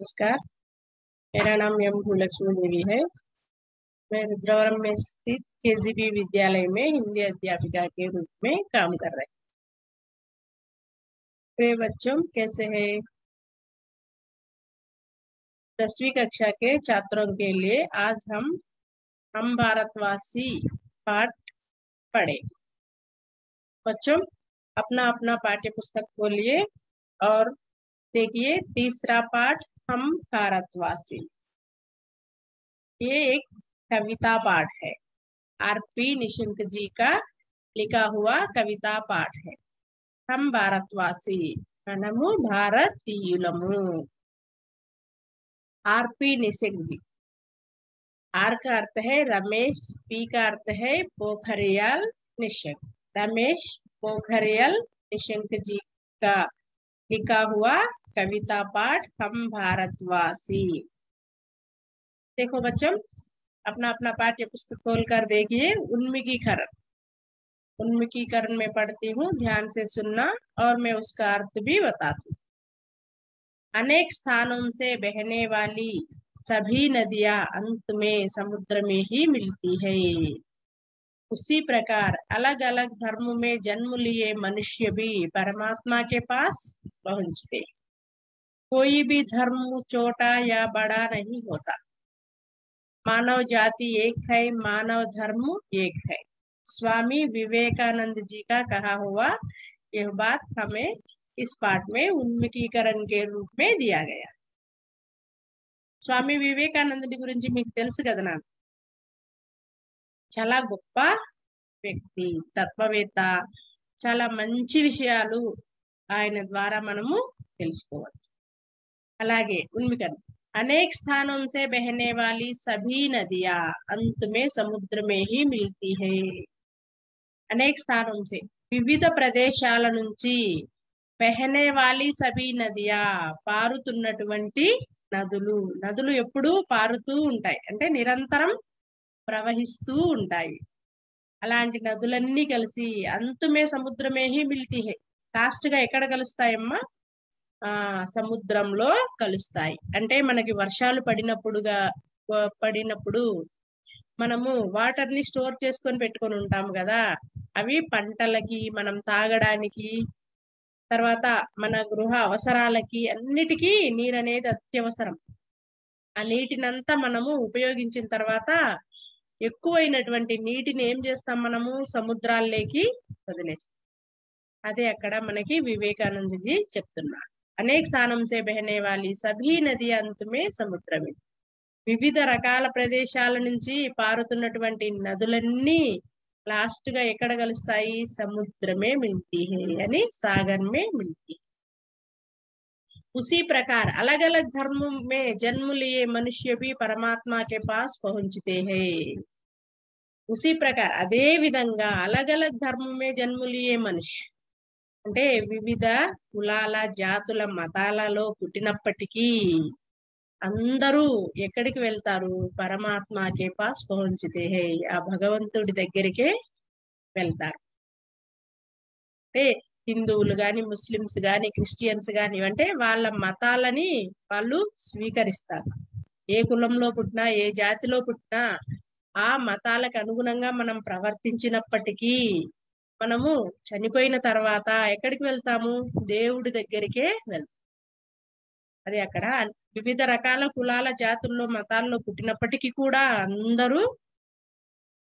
नमस्कार। मेरा नाम एम भूलक्ष्मी देवी है। मैं रुद्रवरम में स्थित केजीबी विद्यालय में हिंदी अध्यापिका के रूप में काम कर रही हूँ। तो बच्चों कैसे हैं? 10वीं कक्षा के छात्रों के लिए आज हम भारतवासी पाठ पढ़े। बच्चों अपना अपना पाठ्य पुस्तक खोलिए और देखिए तीसरा पाठ हम भारतवासी। ये एक कविता पाठ है। आरपी निशंक जी का लिखा हुआ कविता पाठ है। हम भारतवासी మనము भारतीयुलము। आरपी निशंक जी। आर का अर्थ है रमेश, पी का अर्थ है पोखरियाल निशंक। रमेश पोखरियाल निशंक जी का लिखा हुआ कविता पाठ हम भारतवासी। देखो बच्चों अपना अपना पाठ्य पुस्तक खोल कर देखिए। उन्मुखीकरण में पढ़ती हूँ, ध्यान से सुनना और मैं उसका अर्थ भी बताती हूँ। अनेक स्थानों से बहने वाली सभी नदियां अंत में समुद्र में ही मिलती है। उसी प्रकार अलग अलग धर्म में जन्म लिए मनुष्य भी परमात्मा के पास पहुंचते। कोई भी धर्म छोटा या बड़ा नहीं होता। मानव जाति एक है, मानव धर्म एक है। स्वामी विवेकानंद जी का कहा हुआ यह बात हमें इस पाठ में उन्मुखीकरण के रूप में दिया गया। స్వామి వివేకానందుడి గురించి మీకు తెలుసు కదా నాకు. చాలా గొప్ప వ్యక్తి, తత్వవేత్త. చాలా మంచి విషయాలు ఆయన ద్వారా మనము తెలుసుకోవచ్చు. అలాగే उन्मुखीकरण अनेक स्थानों से बहने वाली सभी नदियां अंत में समुद्र में ही मिलती है। అనేక స్థానం से వివిధ ప్రదేశాల నుంచి బహనే వాली సభీ నదియా పారుతున్నటువంటి నదులు ఎప్పుడు పారుతూ ఉంటాయి అంటే నిరంతరం ప్రవహిస్తూ ఉంటాయి. అలాంటి నదులన్నీ కలిసి అంతమే సముద్రమే హి మిల్తీ హై. లాస్ట్ గా ఎక్కడ కలుస్తాయమ్మా? సముద్రంలో కలుస్తాయి. అంటే మనకి వర్షాలు పడినప్పుడు మనము వాటర్ ని స్టోర్ చేసుకొని పెట్టుకొని ఉంటాము కదా. అవి పంటలకి, మనం తాగడానికి, తర్వాత మన గృహ అవసరాలకి అన్నిటికీ నీరు అనేది అత్యవసరం. ఆ నీటినంతా మనము ఉపయోగించిన తర్వాత ఎక్కువైనటువంటి నీటిని ఏం చేస్తాం? మనము సముద్రాల్లోకి వదిలేస్తాం. అదే అక్కడ మనకి వివేకానంద జీ చెప్తున్నారు. అనేక స్థానం సే బహనే వాली సభీ నది అంతమే సముద్రమే. వివిధ రకాల ప్రదేశాల నుంచి పారుతున్నటువంటి నదులన్నీ लास्ट గా ఎక్కడ కలుస్తాయి? సముద్రమే మిల్తీ హై అని సాగర్ మే మిల్తీ. उसी प्रकार अलग अलग धर्मों में जन्म लिए मनुष्य भी परमात्मा के पास पहुंचते हैं. उसी प्रकार అదే విధంగా अलग अलग धर्मों में जन्म लिए मनुष्य అంటే వివిధ కులాల, జాతుల, మతాలలో పుట్టినప్పటికీ అందరూ ఎక్కడికి వెళ్తారు? పరమాత్మకే పాస్ పహుంచితే హై, ఆ భగవంతుడి దగ్గరికే వెళ్తారు. అంటే హిందువులు గాని, ముస్లిమ్స్ గాని, క్రిస్టియన్స్ గాని అంటే వాళ్ళ మతాలని వాళ్ళు స్వీకరిస్తారు. ఏ కులంలో పుట్టినా, ఏ జాతిలో పుట్టినా ఆ మతాలకు అనుగుణంగా మనం ప్రవర్తించినప్పటికీ మనము చనిపోయిన తర్వాత ఎక్కడికి వెళ్తాము? దేవుడి దగ్గరికే వెళ్తాం. అది అక్కడ వివిధ రకాల కులాల, జాతుల్లో, మతాల్లో పుట్టినప్పటికీ కూడా అందరూ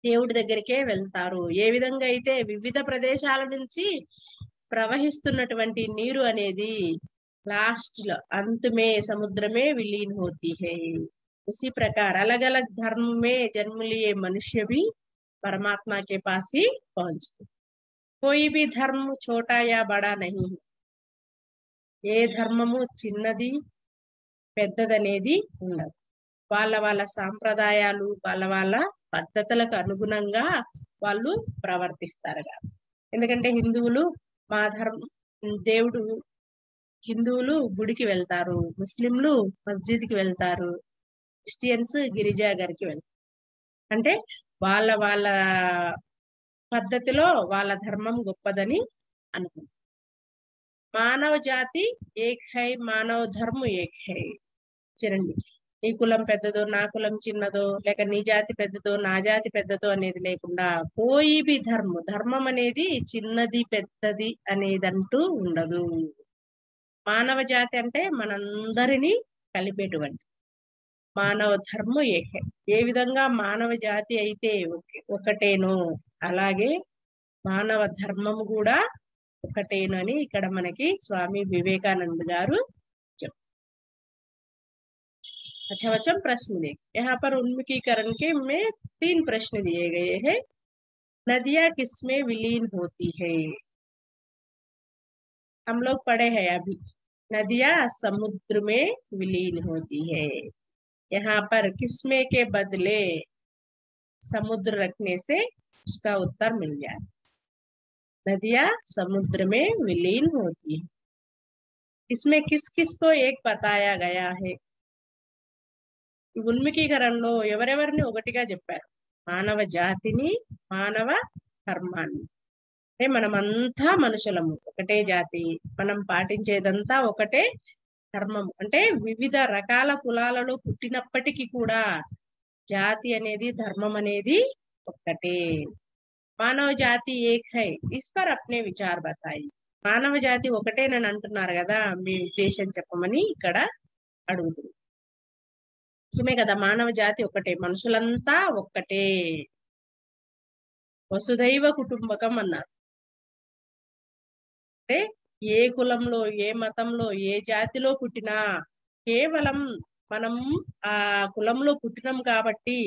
దేవుడి దగ్గరికే వెళ్తారు. ఏ విధంగా అయితే వివిధ ప్రదేశాల నుంచి ప్రవహిస్తున్నటువంటి నీరు అనేది లాస్ట్ లో అంతమే సముద్రమే విలీन होती है. उसी प्रकार अलग अलग धर्म में जन्म लिए मनुष्य भी परमात्मा के पास ही पहुंचते. कोई भी धर्म छोटा या बड़ा नहीं है. ఏ ధర్మము చిన్నది పెద్దదనేది ఉండదు. వాళ్ళ వాళ్ళ సాంప్రదాయాలు, వాళ్ళ పద్ధతులకు అనుగుణంగా వాళ్ళు ప్రవర్తిస్తారు. ఎందుకంటే హిందువులు గుడికి వెళ్తారు, ముస్లింలు మస్జిద్కి వెళ్తారు, క్రిస్టియన్స్ గిరిజాగారికి వెళ్తారు. అంటే వాళ్ళ పద్ధతిలో వాళ్ళ ధర్మం గొప్పదని అనుకుంటారు. మానవ జాతి ఏక్ హై, మానవ ధర్మ ఏక్ హై. చూడండి, నీ కులం పెద్దదో నా కులం చిన్నదో, లేక నీ జాతి పెద్దదో నా జాతి పెద్దదో అనేది లేకుండా కోయి బి ధర్మం అనేది చిన్నది పెద్దది అనేదంటూ ఉండదు. మానవ జాతి అంటే మనందరినీ కలిపేటువంటి మానవ ధర్మం ఏకే. ఏ విధంగా మానవ జాతి అయితే ఒకటేనో అలాగే మానవ ధర్మము కూడా ఒకటేను అని ఇక్కడ మనకి స్వామి వివేకానంద గారు చెప్పారు. अच्छा बच्चा, प्रश्न देख, यहाँ पर उन्मुखीकरण के में 3 प्रश्न दिए गए हैं। नदियां किसमें विलीन होती है? हम लोग पढ़े हैं अभी, नदियां समुद्र में विलीन होती है। यहाँ पर किसमें के बदले समुद्र रखने से उसका उत्तर मिल जाए। नदियां समुद्र में विलीन होती है, इसमें किस किस को एक बताया गया है? ఉన్ముఖీకరణలో ఎవరెవరిని ఒకటిగా చెప్పారు? మానవ జాతిని, మానవ ధర్మాన్ని. అంటే మనమంతా మనుషులము, ఒకటే జాతి, మనం పాటించేదంతా ఒకటే ధర్మం. అంటే వివిధ రకాల కులాలలో పుట్టినప్పటికీ కూడా జాతి అనేది, ధర్మం అనేది ఒక్కటే. మానవ జాతి ఏక్ హై, ఇస్ పర్ అప్నే విచార్ బతాయి. మానవ జాతి ఒకటేనని అంటున్నారు కదా, మీ ఉద్దేశం చెప్పమని ఇక్కడ అడుగుతుంది. నిజమే కదా, మానవ జాతి ఒక్కటే, మనుషులంతా ఒక్కటే. వసుదైవ కుటుంబకం అన్నారు. అంటే ఏ కులంలో, ఏ మతంలో, ఏ జాతిలో పుట్టినా కేవలం మనం ఆ కులంలో పుట్టినాం కాబట్టి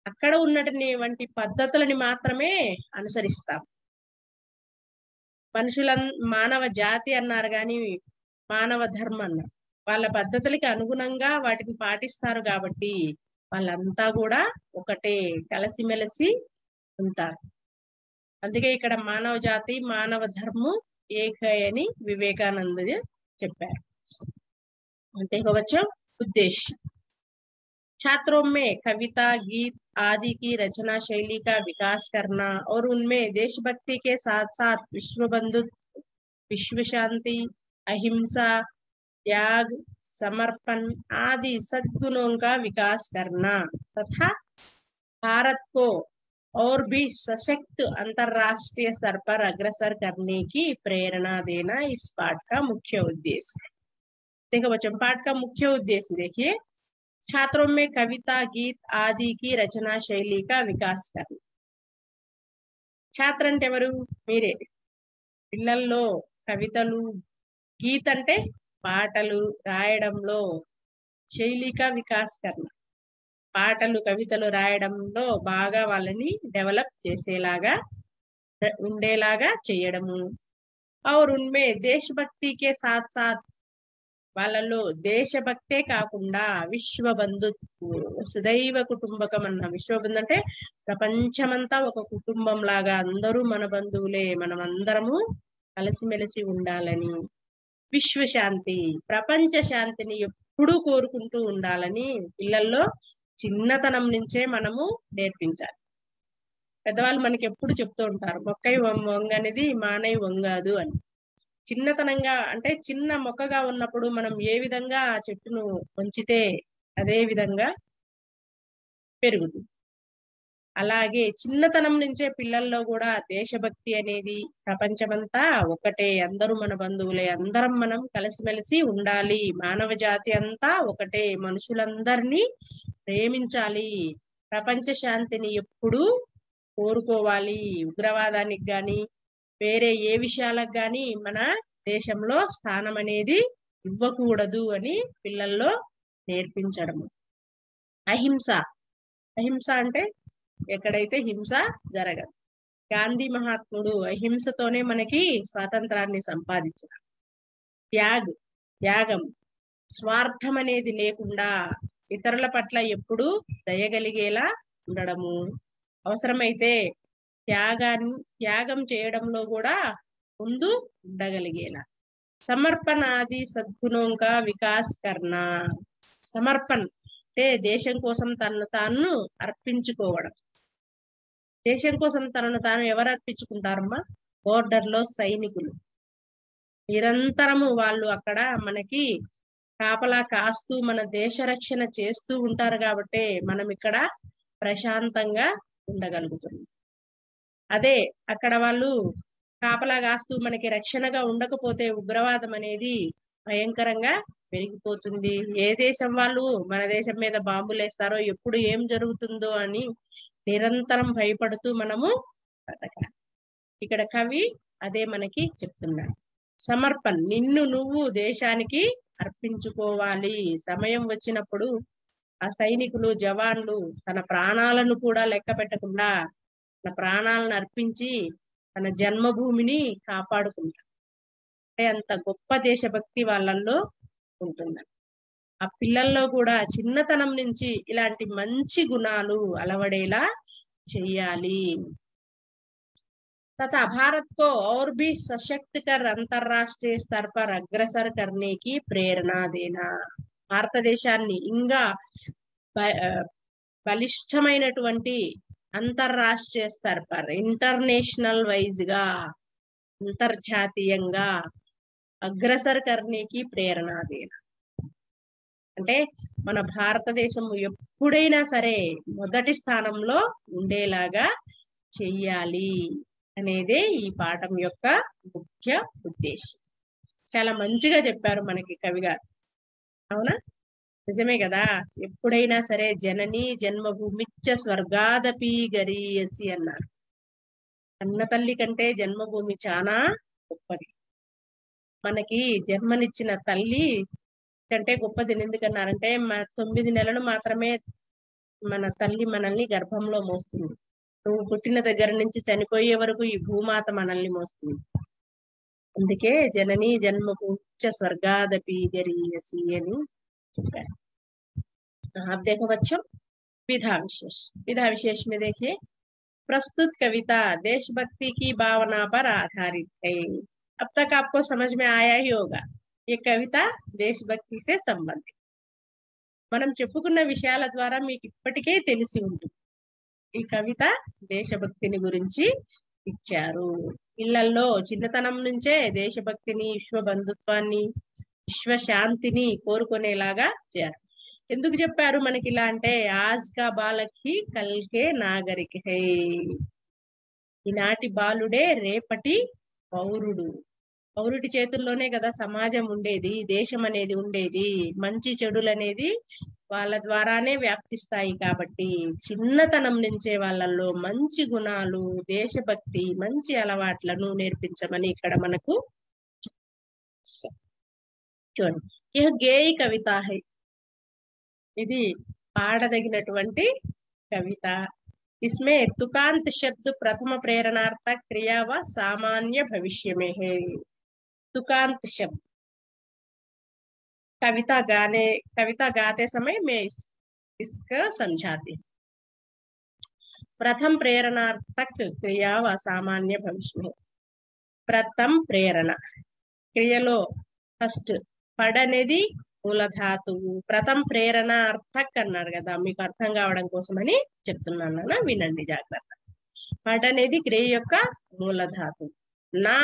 అక్కడ ఉన్నటువంటి పద్ధతులని మాత్రమే అనుసరిస్తాం. మానవ జాతి అన్నారు కానీ మానవ ధర్మం అన్నారు. వాళ్ళ పద్ధతులకి అనుగుణంగా వాటిని పాటిస్తారు కాబట్టి వాళ్ళంతా కూడా ఒకటే, కలిసిమెలిసి ఉంటారు. అందుకే ఇక్కడ మానవ జాతి, మానవ ధర్మం ఏకై అని వివేకానంద చెప్పారు. అంతేకావచ్చు उद्देश्य, छात्रों में कविता, गीत आदि की रचना शैली का विकास करना और उनमें देशभक्ति के साथ साथ विश्व बंधुत्व, विश्व शांति, अहिंसा, त्याग, समर्पण आदि सद्गुणों का विकास करना तथा भारत को और भी सशक्त अंतरराष्ट्रीय स्तर पर अग्रसर करने की प्रेरणा देना इस पाठ का मुख्य उद्देश्य है। देखो बच्चों, पाठ का मुख्य उद्देश्य देखिए, छात्रों में कविता, गीत आदि की रचना शैली का विकास करना. छात्र అంటే ఎవరు? మీరే. పిల్లల్లో కవితలు, గీత అంటే పాటలు రాయడంలో, శైలిక వికాస్ కర్ణ, పాటలు కవితలు రాయడంలో బాగా వాళ్ళని డెవలప్ చేసేలాగా ఉండేలాగా చేయడము. और उनमें देशभक्ति के साथ साथ వాళ్ళలో దేశభక్తే కాకుండా విశ్వ బంధుత్వ, వసుదైవ కుటుంబకం అన్న. విశ్వబంధు అంటే ప్రపంచమంతా ఒక కుటుంబం లాగా, అందరూ మన బంధువులే, మనం అందరము కలిసిమెలిసి ఉండాలని. విశ్వశాంతి, ప్రపంచ శాంతిని ఎప్పుడూ కోరుకుంటూ ఉండాలని పిల్లల్లో చిన్నతనం నుంచే మనము నేర్పించాలి. పెద్దవాళ్ళు మనకి ఎప్పుడు చెప్తూ ఉంటారు, మొక్కై వంగ అనేది మానై వంగాదు అని. చిన్నతనంగా అంటే చిన్న మొక్కగా ఉన్నప్పుడు మనం ఏ విధంగా ఆ చెట్టును వంచితే అదే విధంగా పెరుగుతుంది. అలాగే చిన్నతనం నుంచే పిల్లల్లో కూడా దేశభక్తి అనేది, ప్రపంచమంతా ఒకటే, అందరూ మన బంధువులే, అందరం మనం కలిసిమెలిసి ఉండాలి, మానవ జాతి అంతా ఒకటే, మనుషులందరినీ ప్రేమించాలి, ప్రపంచ శాంతిని ఎప్పుడూ కోరుకోవాలి, ఉగ్రవాదానికి గాని వేరే ఏ విషయాలకు గాని మన దేశంలో స్థానం అనేది ఇవ్వకూడదు అని పిల్లల్లో నేర్పించడము. అహింస, అహింస అంటే ఎక్కడైతే హింస జరగదు. గాంధీ మహాత్ముడు అహింసతోనే మనకి స్వాతంత్రాన్ని సంపాదించారు. త్యాగం, స్వార్థం అనేది లేకుండా ఇతరుల పట్ల ఎప్పుడూ దయగలిగేలా ఉండడము. అవసరమైతే త్యాగం చేయడంలో కూడా ముందు ఉండగలిగేలా. సమర్పణ ఆది సద్గుణం కా వికాస్ కర్నా. సమర్పణ అంటే దేశం కోసం తనను తాను అర్పించుకోవడం. దేశం కోసం తనను తాను ఎవరు అర్పించుకుంటారమ్మా? బోర్డర్ లో సైనికులు. నిరంతరము వాళ్ళు అక్కడ మనకి కాపలా కాస్తూ మన దేశ రక్షణ చేస్తూ ఉంటారు కాబట్టి మనం ఇక్కడ ప్రశాంతంగా ఉండగలుగుతున్నాం. అదే అక్కడ వాళ్ళు కాపలా కాస్తూ మనకి రక్షణగా ఉండకపోతే ఉగ్రవాదం అనేది భయంకరంగా పెరిగిపోతుంది. ఏ దేశం వాళ్ళు మన దేశం మీద బాంబులు వేస్తారో, ఎప్పుడు ఏం జరుగుతుందో అని నిరంతరం భయపడుతూ మనము బతకాలి. ఇక్కడ కవి అదే మనకి చెప్తున్నాడు. సమర్పణ్, నిన్ను నువ్వు దేశానికి అర్పించుకోవాలి. సమయం వచ్చినప్పుడు ఆ సైనికులు, జవాన్లు తన ప్రాణాలను కూడా లెక్క పెట్టకుండా తన ప్రాణాలను అర్పించి తన జన్మభూమిని కాపాడుకుంటారు. అంటే అంత గొప్ప దేశభక్తి వాళ్ళల్లో ఉంటుంది. ఆ పిల్లల్లో కూడా చిన్నతనం నుంచి ఇలాంటి మంచి గుణాలు అలవడేలా చెయ్యాలి. तथा भारत को और भी सशक्त कर अंतरराष्ट्रीय स्तर पर अग्रसर करने की प्रेरणा देना. భారతదేశాన్ని ఇంకా బలిష్టమైనటువంటి అంతర్రాష్ట్రీయ స్థర్ పర్ ఇంటర్నేషనల్ వైజ్ గా అంతర్జాతీయంగా అగ్రసర్ కర్నీకి ప్రేరణ దేన. అంటే మన భారతదేశం ఎప్పుడైనా సరే మొదటి స్థానంలో ఉండేలాగా చెయ్యాలి అనేదే ఈ పాఠం యొక్క ముఖ్య ఉద్దేశం. చాలా మంచిగా చెప్పారు మనకి కవి గారు. అవునా? నిజమే కదా. ఎప్పుడైనా సరే జనని జన్మభూమిచ్చ స్వర్గాదపి గరీయసి అన్నారు. అన్న తల్లి కంటే జన్మభూమి చాలా గొప్పది. మనకి జన్మనిచ్చిన తల్లి కంటే గొప్పది ఎందుకన్నారంటే 9 నెలలు మాత్రమే మన తల్లి మనల్ని గర్భంలో మోస్తుంది. నువ్వు పుట్టిన దగ్గర నుంచి చనిపోయే వరకు ఈ భూమాత మనల్ని మోస్తుంది. అందుకే జనని జన్మభూమిచ్చ స్వర్గాదపి గరీయసి అని చెప్పారు. आप देखो बच्चों, विधा विशेष में देखिए, प्रस्तुत कविता देशभक्ति की भावना पर आधारित है. अब तक आपको समझ में आया ही होगा, ये कविता देशभक्ति से संबंधित. మనం చెప్పుకున్న విషయాల ద్వారా మీకు ఇప్పటికే తెలిసి ఉంటుంది. ఈ కవిత దేశభక్తిని గురించి ఇచ్చారు. పిల్లల్లో చిన్నతనం నుంచే దేశభక్తిని, విశ్వ బంధుత్వాన్ని, విశ్వ శాంతిని కోరుకునేలాగా చేయాలి. ఎందుకు చెప్పారు మనకి ఇలా అంటే, ఆజ్ కా బాలక్ హీ కల్ కే నాగరిక్ హై. ఈనాటి బాలుడే రేపటి పౌరుడు. పౌరుడి చేతుల్లోనే కదా సమాజం ఉండేది, దేశం అనేది ఉండేది. మంచి చెడులు అనేది వాళ్ళ ద్వారానే వ్యాప్తిస్తాయి. కాబట్టి చిన్నతనం నుంచే వాళ్ళల్లో మంచి గుణాలు, దేశభక్తి, మంచి అలవాట్లను నేర్పించమని ఇక్కడ మనకు చూడండి. ఇహ గేయి కవిత హై, ఇది పాడదగినటువంటి కవిత. इसमें तुकांत शब्द प्रथम प्रेरणार्थक क्रिया व सामान्य भविष्य में है. तुकांत शब्द कविता गाते समय मैं इसका समझाती हूँ. प्रथम प्रेरणार्थक क्रिया व सामान्य भविष्य में. प्रथम प्रेरणा క్రియలో ఫస్ట్ పడ్ అనేది మూలధాతువు. ప్రథమ ప్రేరణ అర్థక్ అన్నారు కదా, మీకు అర్థం కావడం కోసమని చెప్తున్నాను, వినండి జాగ్రత్త. పడ్ అనేది క్రియ యొక్క మూలధాతువు. నా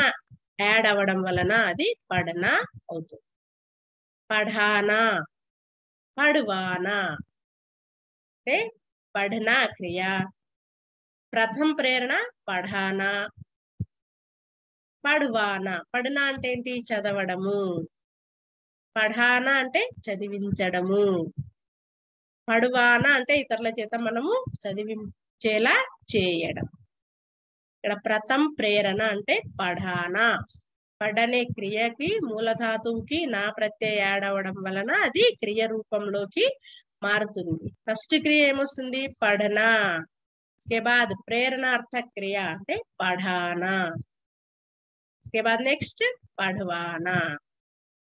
యాడ్ అవ్వడం వలన అది పడనా అవుతుంది. పఢానా, పడ్వానా అంటే పఢనా క్రియ. ప్రథమ ప్రేరణ పఢానా, పడ్వానా. పడనా అంటే ఏంటి? చదవడము. పఢానా అంటే చదివించడము. పడ్వానా అంటే ఇతరుల చేత మనము చదివించేలా చేయడం. ఇక్కడ ప్రథమ ప్రేరణ అంటే పఢానా. పడ్ అనే క్రియకి మూలధాతువుకి నా ప్రత్యయ యాడ్ అవ్వడం వలన అది క్రియ రూపంలోకి మారుతుంది. ఫస్ట్ క్రియ ఏమొస్తుంది? పఢనా. उसके बाद प्रेरणार्थक क्रिया అంటే పఢానా. उसके बाद नेक्स्ट पढ़वाना.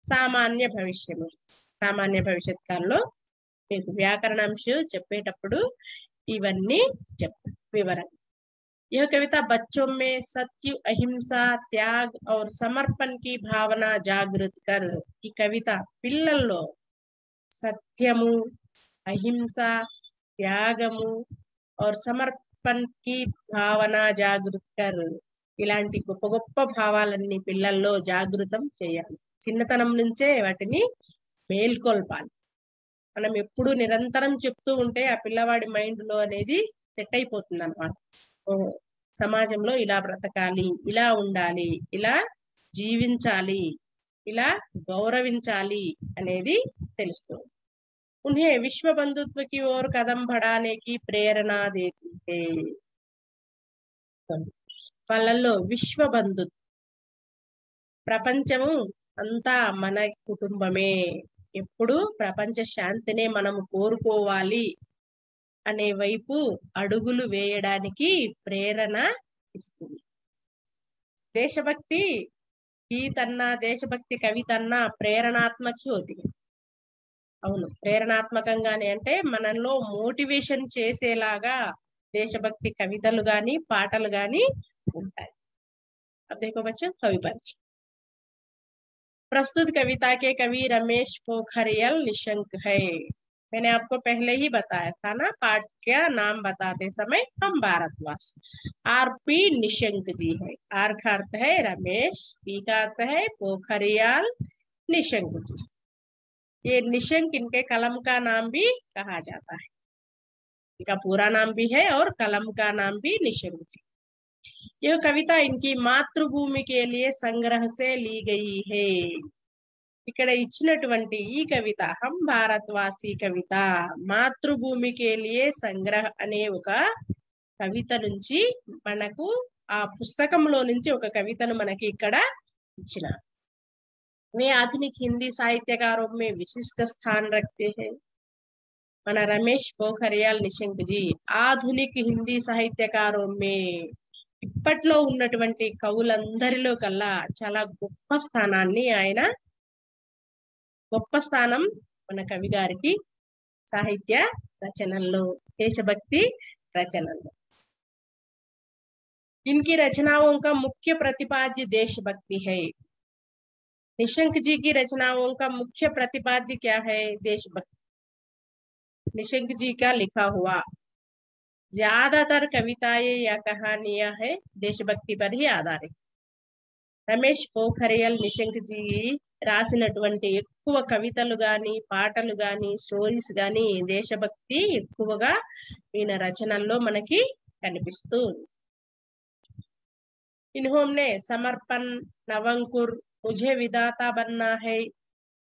సామాన్య భవిష్యము, సామాన్య భవిష్యత్ కాలంలో మీకు వ్యాకరణాంశం చెప్పేటప్పుడు ఇవన్నీ చెప్తాను వివరంగా. यह कविता बच्चों में सत्य, अहिंसा, त्याग और समर्पण की भावना जागृत कर. ఈ కవిత పిల్లల్లో సత్యము, అహింస, త్యాగము और समर्पण की भावना जागृत कर. ఇలాంటి గొప్ప గొప్ప భావాలన్నీ పిల్లల్లో జాగృతం చేయాలి. చిన్నతనం నుంచే వాటిని మేల్కొల్పాలి. మనం ఎప్పుడు నిరంతరం చెప్తూ ఉంటే ఆ పిల్లవాడి మైండ్ లో అనేది సెట్ అయిపోతుంది అనమాట. సమాజంలో ఇలా బ్రతకాలి, ఇలా ఉండాలి, ఇలా జీవించాలి, ఇలా గౌరవించాలి అనేది తెలుస్తుంది. उन्हें विश्व बंधुत्व की ओर कदम बढ़ाने की प्रेरणा देती है. వాళ్ళల్లో విశ్వ బంధుత్వం, ప్రపంచము అంతా మన కుటుంబమే, ఎప్పుడు ప్రపంచ శాంతినే మనము కోరుకోవాలి అనే వైపు అడుగులు వేయడానికి ప్రేరణ ఇస్తుంది. దేశభక్తి గీతన్నా, దేశభక్తి కవితన్నా ప్రేరణాత్మక హోతి. అవును, ప్రేరణాత్మకంగానే అంటే మనలో మోటివేషన్ చేసేలాగా దేశభక్తి కవితలు గాని పాటలు గాని ఉంటాయి. अब देखो बच्चों कवि परिचय. प्रस्तुत कविता के कवि रमेश पोखरियल निशंक है. मैंने आपको पहले ही बताया था ना, पाठ का नाम बताते समय हम भारतवासी. आर.पी. निशंक जी है. आर का अर्थ है रमेश, पी का अर्थ है पोखरियाल, निशंक जी. ये निशंक इनके कलम का नाम भी कहा जाता है. इनका पूरा नाम भी है और कलम का नाम भी निशंक जी. यह कविता इनकी मातृभूमि के लिए संग्रह से ली गई है. ఇక్కడ ఇచ్చినటువంటి ఈ కవిత హం భారత్వాసి కవిత మాతృభూమి కే లియే సంగ్రహ అనే ఒక కవిత నుంచి మనకు ఆ పుస్తకంలో నుంచి ఒక కవితను మనకి ఇక్కడ ఇచ్చిన. वे आधुनिक हिंदी साहित्यकारों में विशिष्ट स्थान रखते हैं. మన రమేష్ పోఖరియాల్ నిశంక్ జీ ఆధునిక హిందీ సాహిత్యకారో మే, ఇప్పట్లో ఉన్నటువంటి కవులందరిలో కల్లా చాలా గొప్ప స్థానాన్ని ఆయన, గొప్ప స్థానం మన కవి గారికి సాహిత్య రచనల్లో, దేశభక్తి రచనల్లో. इनकी रचनाओं का मुख्य प्रतिपाद्य देशभक्ति है. निशंक जी की रचनाओं का मुख्य प्रतिपाद्य क्या है? देशभक्ति. निशंक जी का लिखा हुआ ज्यादातर कविताएं या कहानियां है देशभक्ति पर ही आधारित. రమేష్ పోఖరియాల్ నిశంక్ జీ రాసినటువంటి ఎక్కువ కవితలు గాని పాటలు గాని స్టోరీస్ గాని దేశభక్తి ఎక్కువగా ఈయన రచనల్లో మనకి కనిపిస్తూ. इन्होंने समर्पण, नवंकुर, मुझे विधाता बनना है,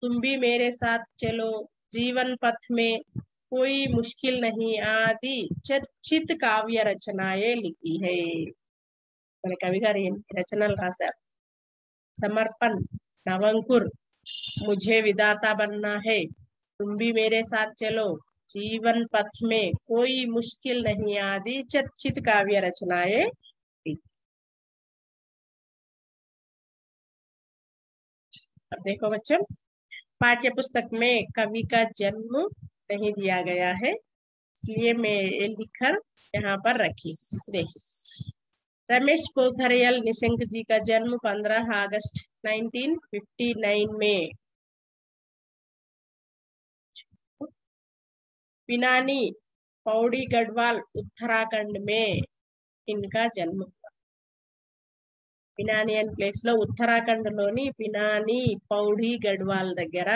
तुम भी मेरे साथ चलो, जीवन पथ में कोई मुश्किल नहीं आदि चर्चित काव्य रचनाएं लिखी है. మన కవి గారు రచనలు రాశారు. समर्पण, नवंकुर, मुझे विधाता बनना है, तुम भी मेरे साथ चलो, जीवन पथ में कोई मुश्किल नहीं आदि चर्चित काव्य रचनाएं. अब देखो बच्चों, पाठ्य पुस्तक में कवि का जन्म नहीं दिया गया है, इसलिए मैं ये लिखकर यहाँ पर रखी. देखिए, रमेश पोखरियाल निशंक जी का जन्म 15 अगस्त 1959 में पिनानी, पौड़ी गढ़वाल, उत्तराखंड में इनका जन्म हुआ. పినాని అనే ప్లేస్ లో ఉత్తరాఖండ్ లోని పినాని, పౌడి, గడ్వాల్ దగ్గర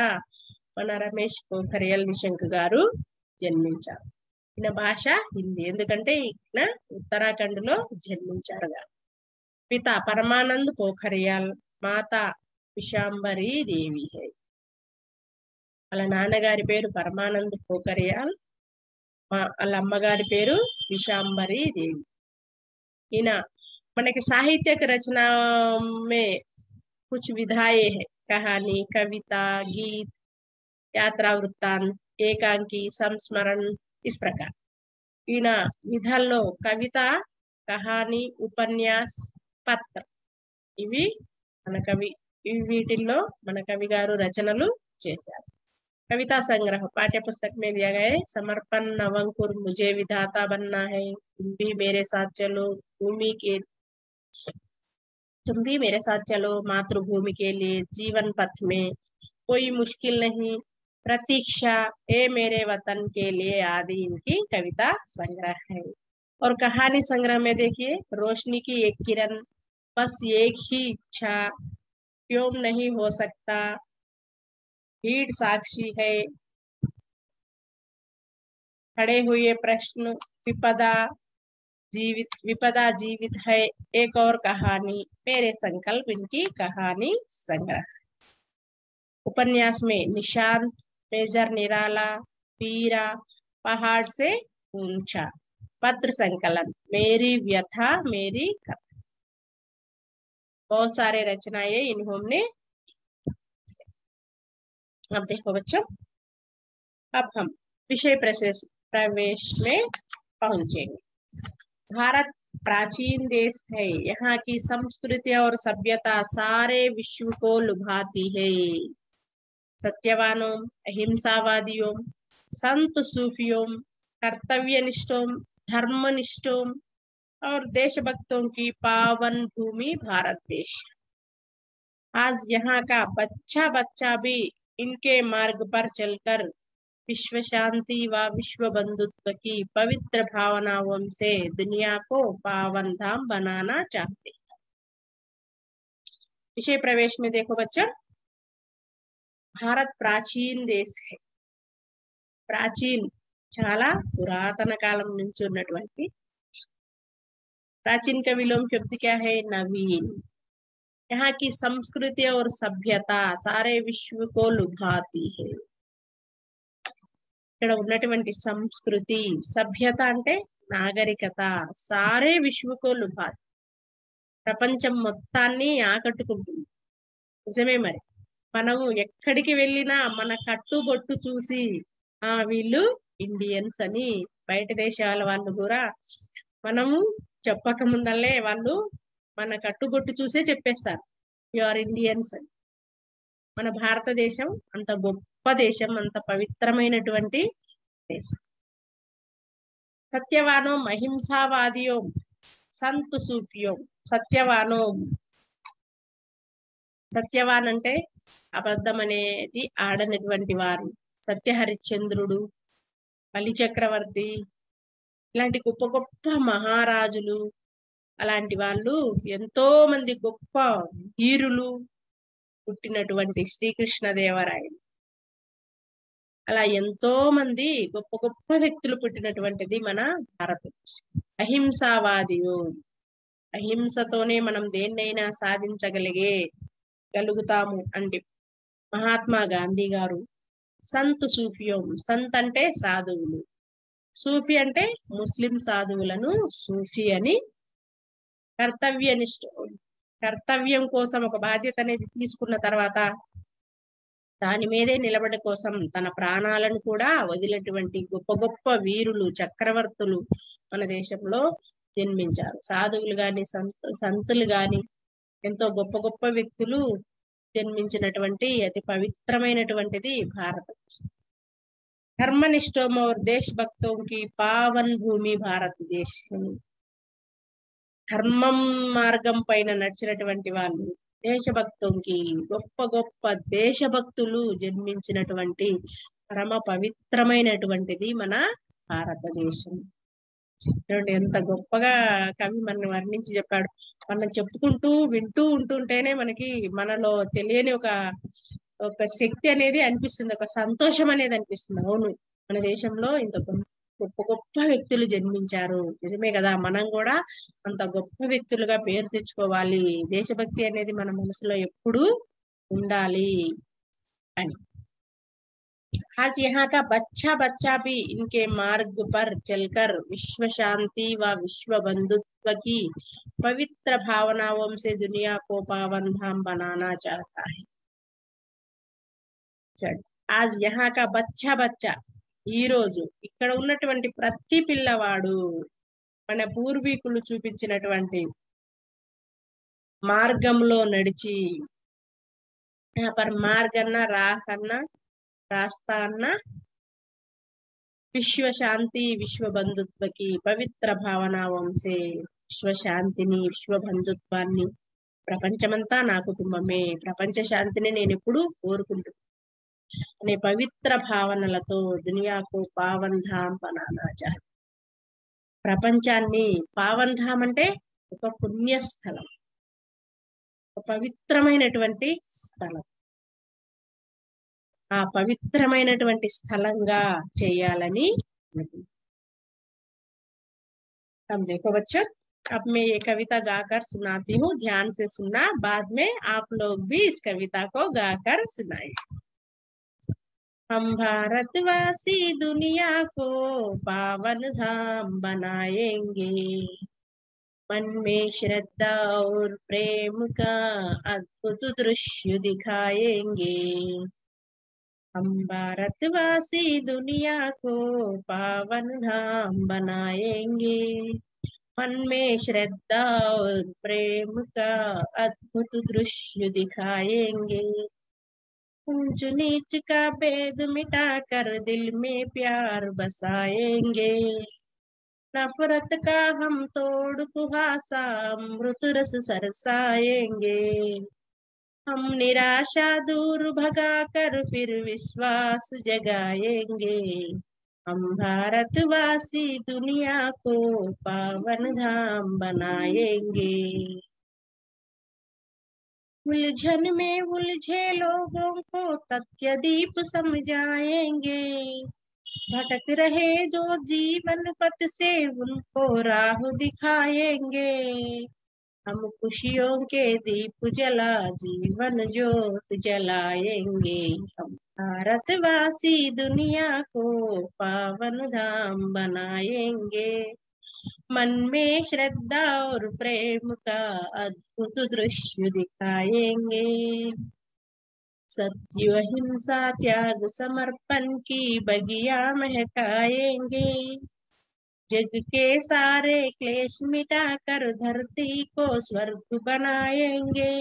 మన రమేష్ పోఖరియాల్ నిశంక్ గారు జన్మించారు. ఈయన భాష హిందీ, ఎందుకంటే ఈయన ఉత్తరాఖండ్ లో జన్మించారు. పిత పరమానంద్ పోఖరియాల్, మాత విశాంబరి దేవి హై. వాళ్ళ నాన్నగారి పేరు పరమానంద్ పోఖరియాల్, వాళ్ళ అమ్మగారి పేరు విశాంబరి దేవి. ఈయన మనకి సాహిత్యక రచన में कुछ विधाएं है, कहानी, कविता, गीत, यात्रा वृत्तांत, एकांकी, संस्मरण, इस प्रकार. ఈయన విధాల్లో కవిత, కహాని, ఉపన్యాస్, పత్ర, ఇవి మన కవి, వీటిల్లో మన కవి గారు రచనలు చేశారు. कविता संग्रह पाठ्य पुस्तक में दिया गया है. समर्पण, नवंकुर, मुझे विधाता बनना है, तुम भी मेरे साथ चलो, तुम भी मेरे साथ चलो, मातृभूमि के लिए, जीवन पथ में कोई मुश्किल नहीं, प्रतीक्षा, ए मेरे वतन के लिए आदि इनकी कविता संग्रह है. और कहानी संग्रह में देखिए, रोशनी की एक किरण, बस एक ही इच्छा, क्यों नहीं हो सकता, भीड़ साक्षी है, खड़े हुए प्रश्न, विपदा जीवित है, एक और कहानी, मेरे संकल्प इनकी कहानी संग्रह। उपन्यास में निशांत, मेजर निराला, पीरा, पहाड़ से ऊंचा। पत्र संकलन, मेरी व्यथा मेरी कथा। बहुत सारे रचनाएं इन्होंने। अब देखो बच्चों, अब हम विषय प्रवेश में पहुंचेंगे। भारत प्राचीन देश है, यहाँ की संस्कृति और सभ्यता सारे विश्व को लुभाती है। सत्यवानों, अहिंसावादियों, संत सूफियों, कर्तव्यनिष्ठों, धर्मनिष्ठों और देशभक्तों की पावन भूमि भारत देश। आज यहाँ का बच्चा बच्चा भी इनके मार्ग पर चलकर विश्व शांति व विश्व बंधुत्व की पवित्र भावनाओं से दुनिया को पावन धाम बनाना चाहते हैं। विषय प्रवेश में देखो बच्चों, भारत प्राचीन देश है। प्राचीन చాలా పురాతన కాలం నుంచి ఉన్నటువంటి। प्राचीन का विलोम शब्द क्या है? नवीन। यहाँ की संस्कृति और सभ्यता सारे विश्व को लुभाती है। ఇక్కడ ఉన్నటువంటి సంస్కృతి, సభ్యత అంటే నాగరికత, సారే విశ్వకో లుభాతి, ప్రపంచం మొత్తాన్ని ఆకట్టుకుంటుంది। నిజమే మరి, మనము ఎక్కడికి వెళ్ళినా మన కట్టుబొట్టు చూసి వీళ్ళు ఇండియన్స్ అని బయట దేశాల వాళ్ళు కూడా మనము చెప్పక ముందల్లే వాళ్ళు మన కట్టుబొట్టు చూసే చెప్పేస్తారు, యు ఆర్ ఇండియన్స్ అని। మన భారతదేశం అంత గొప్ప దేశం, అంత పవిత్రమైనటువంటి దేశం। సత్యవానో, అహింసావాదియో, సంత సూఫియో। సత్యవానో, సత్యవాన్ అంటే అబద్ధం అనేది ఆడనటువంటి వారు। సత్య హరిశ్చంద్రుడు, బలి చక్రవర్తి, ఇలాంటి గొప్ప గొప్ప మహారాజులు, అలాంటి వాళ్ళు ఎంతో మంది గొప్ప వీరులు పుట్టినటువంటి శ్రీకృష్ణదేవరాయలు, అలా ఎంతో మంది గొప్ప గొప్ప వ్యక్తులు పుట్టినటువంటిది మన భారతదేశం। అహింసావాదియు, అహింసతోనే మనం దేన్నైనా సాధించగలుగుతాము అంటే మహాత్మా గాంధీ గారు। సంత్ సూఫియో, సంత్ అంటే సాధువులు, సూఫీ అంటే ముస్లిం సాధువులను సూఫీ అని। కర్తవ్యనిష్ఠ, కర్తవ్యం కోసం ఒక బాధ్యత అనేది తీసుకున్న తర్వాత దాని మీదే నిలబడ కోసం తన ప్రాణాలను కూడా వదిలినటువంటి గొప్ప గొప్ప వీరులు, చక్రవర్తులు మన దేశంలో జన్మించారు। సాధువులు గాని, సంతులు గాని, ఎంతో గొప్ప గొప్ప వ్యక్తులు జన్మించినటువంటి అతి పవిత్రమైనటువంటిది భారతదేశం। धर्मनिष्ठों और देशभक्तों की पावन भूमि భారతదేశం। ధర్మం మార్గం పైన నడిచినటువంటి వాళ్ళు, దేశభక్తుకి గొప్ప గొప్ప దేశభక్తులు జన్మించినటువంటి పరమ పవిత్రమైనటువంటిది మన భారతదేశం। ఎంత గొప్పగా కవి మన వర్ణించి చెప్పాడు। మనం చెప్పుకుంటూ వింటూ ఉంటుంటేనే మనకి మనలో తెలియని ఒక శక్తి అనేది అనిపిస్తుంది, ఒక సంతోషం అనేది అనిపిస్తుంది। అవును, మన దేశంలో ఇంత గొప్ప గొప్ప వ్యక్తులు జన్మించారు, నిజమే కదా, మనం కూడా అంత గొప్ప వ్యక్తులుగా పేరు తెచ్చుకోవాలి, దేశభక్తి అనేది మన మనసులో ఎప్పుడూ ఉండాలి అని। आज यहाँ का बच्चा बच्चा भी इनके मार्ग पर चलकर विश्व शांति व विश्व बंधुत्व की पवित्र भावनाओं से दुनिया को पावन धाम बनाना चाहता है। आज यहाँ का बच्चा बच्चा, ఈ రోజు ఇక్కడ ఉన్నటువంటి ప్రతి పిల్లవాడు మన పూర్వీకులు చూపించినటువంటి మార్గంలో నడిచి, पर मार्ग अन्ना, राह अन्ना, रास्ता अन्ना, विश्व शांति विश्व बंधुत्व की पवित्र भावनाओं से विश्व శాంతిని, విశ్వ బంధుత్వాన్ని, ప్రపంచమంతా నా కుటుంబమే, ప్రపంచ శాంతిని నేను ఎప్పుడు కోరుకుంటున్నాను అనే పవిత్ర భావనలతో దునియాకు పావన్ ధామ్ బనానా చాహే। ప్రపంచాన్ని పావన్ ధామ్ అంటే ఒక పుణ్యస్థలం, ఒక పవిత్రమైనటువంటి స్థలం। ఆ పవిత్రమైనటువంటి స్థలంగా చేయాలని అనుకుంటున్నాను. अब देखो बच्चों, अब मैं ये कविता गाकर सुनाती हूँ, ध्यान से सुनना, बाद में आप लोग भी इस कविता को गाकर सुनाइए। हम भारतवासी दुनिया को पावन धाम बनाएंगे, मन में श्रद्धा और प्रेम का अद्भुत दृश्य दिखाएंगे। हम भारतवासी दुनिया को पावन धाम बनाएंगे, मन में श्रद्धा और प्रेम का अद्भुत दृश्य दिखाएंगे। ऊंच नीच का भेद मिटाकर दिल में प्यार बसाएंगे, नफरत का हम तोड़ कुहासा अमृत रस सरसाएंगे। हम निराशा दूर भगाकर फिर विश्वास जगाएंगे, हम भारतवासी दुनिया को पावन धाम बनाएंगे। उलझन में उलझे लोगों को तथ्य दीप समझाएंगे, भटक रहे जो जीवन पथ से उनको राह दिखाएंगे। हम खुशियों के दीप जला जीवन ज्योत जलाएंगे, हम भारतवासी दुनिया को पावन धाम बनाएंगे, मन में श्रद्धा और प्रेम का अद्भुत दृश्य दिखाएंगे। सत्य अहिंसा त्याग समर्पण की बगिया महकाएंगे, जग के सारे क्लेश मिटाकर धरती को स्वर्ग बनाएंगे।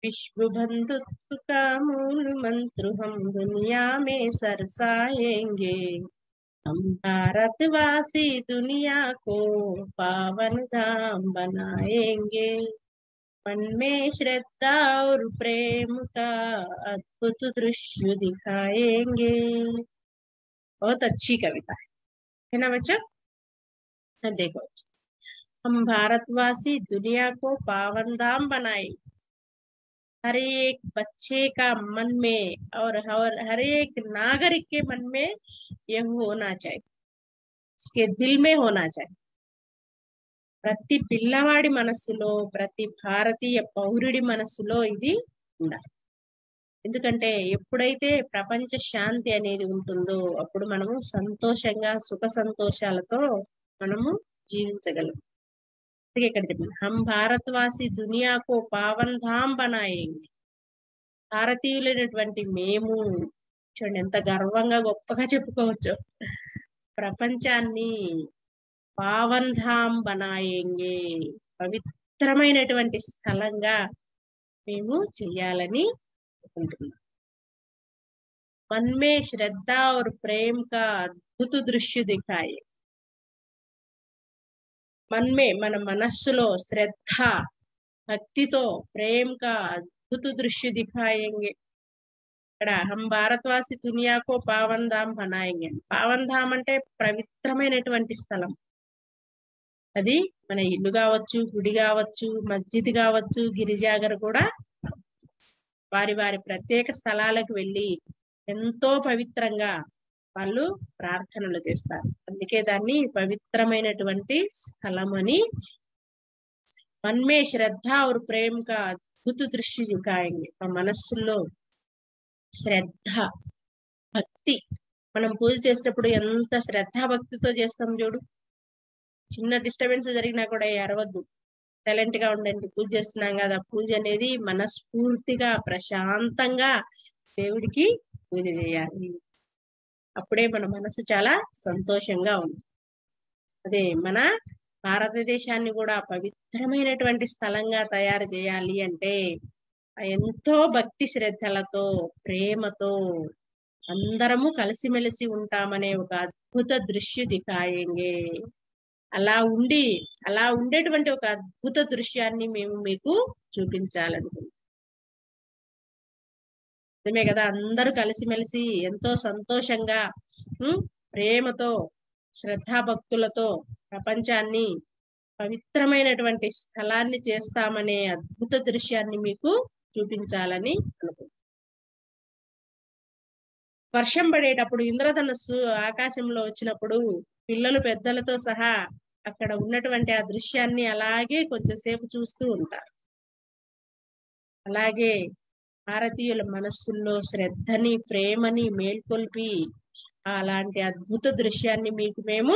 विश्व बंधुत्व का मूल मंत्र हम दुनिया में सरसाएंगे, हम भारतवासी दुनिया को पावन धाम बनाएंगे, मन में श्रद्धा और प्रेम का अद्भुत दृश्य दिखाएंगे। बहुत अच्छी कविता है ना बच्चों। देखो, हम भारतवासी दुनिया को पावन धाम बनाए, हर एक बच्चे का मन में और हर एक नागरिक के मन में यह होना चाहिए, उसके दिल में होना चाहिए। ప్రతి పిల్లవాడి మనస్సులో, ప్రతి భారతీయ పౌరుడి మనస్సులో ఇది ఉండాలి. ఎందుకంటే ఎప్పుడైతే ప్రపంచ శాంతి అనేది ఉంటుందో అప్పుడు మనము సంతోషంగా సుఖ సంతోషాలతో మనము జీవించగలం. అందుకే ఇక్కడ చెప్పండి, హమ్ భారతవాసి దునియాకు పావన్ ధామ్ బనాయేంగే. భారతీయులైనటువంటి మేము, చూడండి ఎంత గర్వంగా గొప్పగా చెప్పుకోవచ్చు, ప్రపంచాన్ని పావన్ ధామ్ బనాయేంగే, పవిత్రమైనటువంటి స్థలంగా మేము చెయ్యాలని అనుకుంటున్నాం. मन में श्रद्धा और प्रेम का अद्भुत दृश्य दिखाए. मन में మన మనస్సులో శ్రద్ధ భక్తితో ప్రేమ का अद्भुत दृश्य दिखाएंगे. ఇక్కడ हम భారతవాసి దునియాకు పావన్ ధామ్ బనాయేంగే. పావన్ ధామ్ అంటే పవిత్రమైనటువంటి స్థలం. అది మన ఇల్లు కావచ్చు, గుడి కావచ్చు, మస్జిద్ కావచ్చు, గిరిజాగర్ కూడా వారి వారి ప్రత్యేక స్థలాలకు వెళ్ళి ఎంతో పవిత్రంగా వాళ్ళు ప్రార్థనలు చేస్తారు. అందుకే దాన్ని పవిత్రమైనటువంటి స్థలం అని. मन में श्रद्धा और प्रेम का अद्भुत दृश्य दिखाएंगे. మా మనస్సులో శ్రద్ధ భక్తి, మనం పూజ చేసేటప్పుడు ఎంత శ్రద్ధ భక్తితో చేస్తాం చూడు. చిన్న డిస్టర్బెన్స్ జరిగినా కూడా అరవద్దు, సైలెంట్ గా ఉండండి, పూజ చేస్తున్నాం కదా. పూజ అనేది మనస్ఫూర్తిగా ప్రశాంతంగా దేవుడికి పూజ చేయాలి. అప్పుడే మన మనసు చాలా సంతోషంగా ఉంది. అదే మన భారతదేశాన్ని కూడా పవిత్రమైనటువంటి స్థలంగా తయారు చేయాలి అంటే ఎంతో భక్తి శ్రద్ధలతో ప్రేమతో అందరము కలిసిమెలిసి ఉంటామనే ఒక అద్భుత దృశ్య దిఖాయేంగే. అలా ఉండేటువంటి ఒక అద్భుత దృశ్యాన్ని మేము మీకు చూపించాలనుకుంటున్నాం. నిజమే కదా, అందరూ కలిసిమెలిసి ఎంతో సంతోషంగా ప్రేమతో శ్రద్ధాభక్తులతో ప్రపంచాన్ని పవిత్రమైనటువంటి స్థలాన్ని చేస్తామనే అద్భుత దృశ్యాన్ని మీకు చూపించాలని అనుకుంటున్నాను. వర్షం పడేటప్పుడు ఇంద్రధనస్సు ఆకాశంలో వచ్చినప్పుడు పిల్లలు పెద్దలతో సహా అక్కడ ఉన్నటువంటి ఆ దృశ్యాన్ని అలాగే కొంచెంసేపు చూస్తూ ఉంటారు. అలాగే భారతీయుల మనస్సుల్లో శ్రద్ధని, ప్రేమని మేల్కొల్పి అలాంటి అద్భుత దృశ్యాన్ని మీకు మేము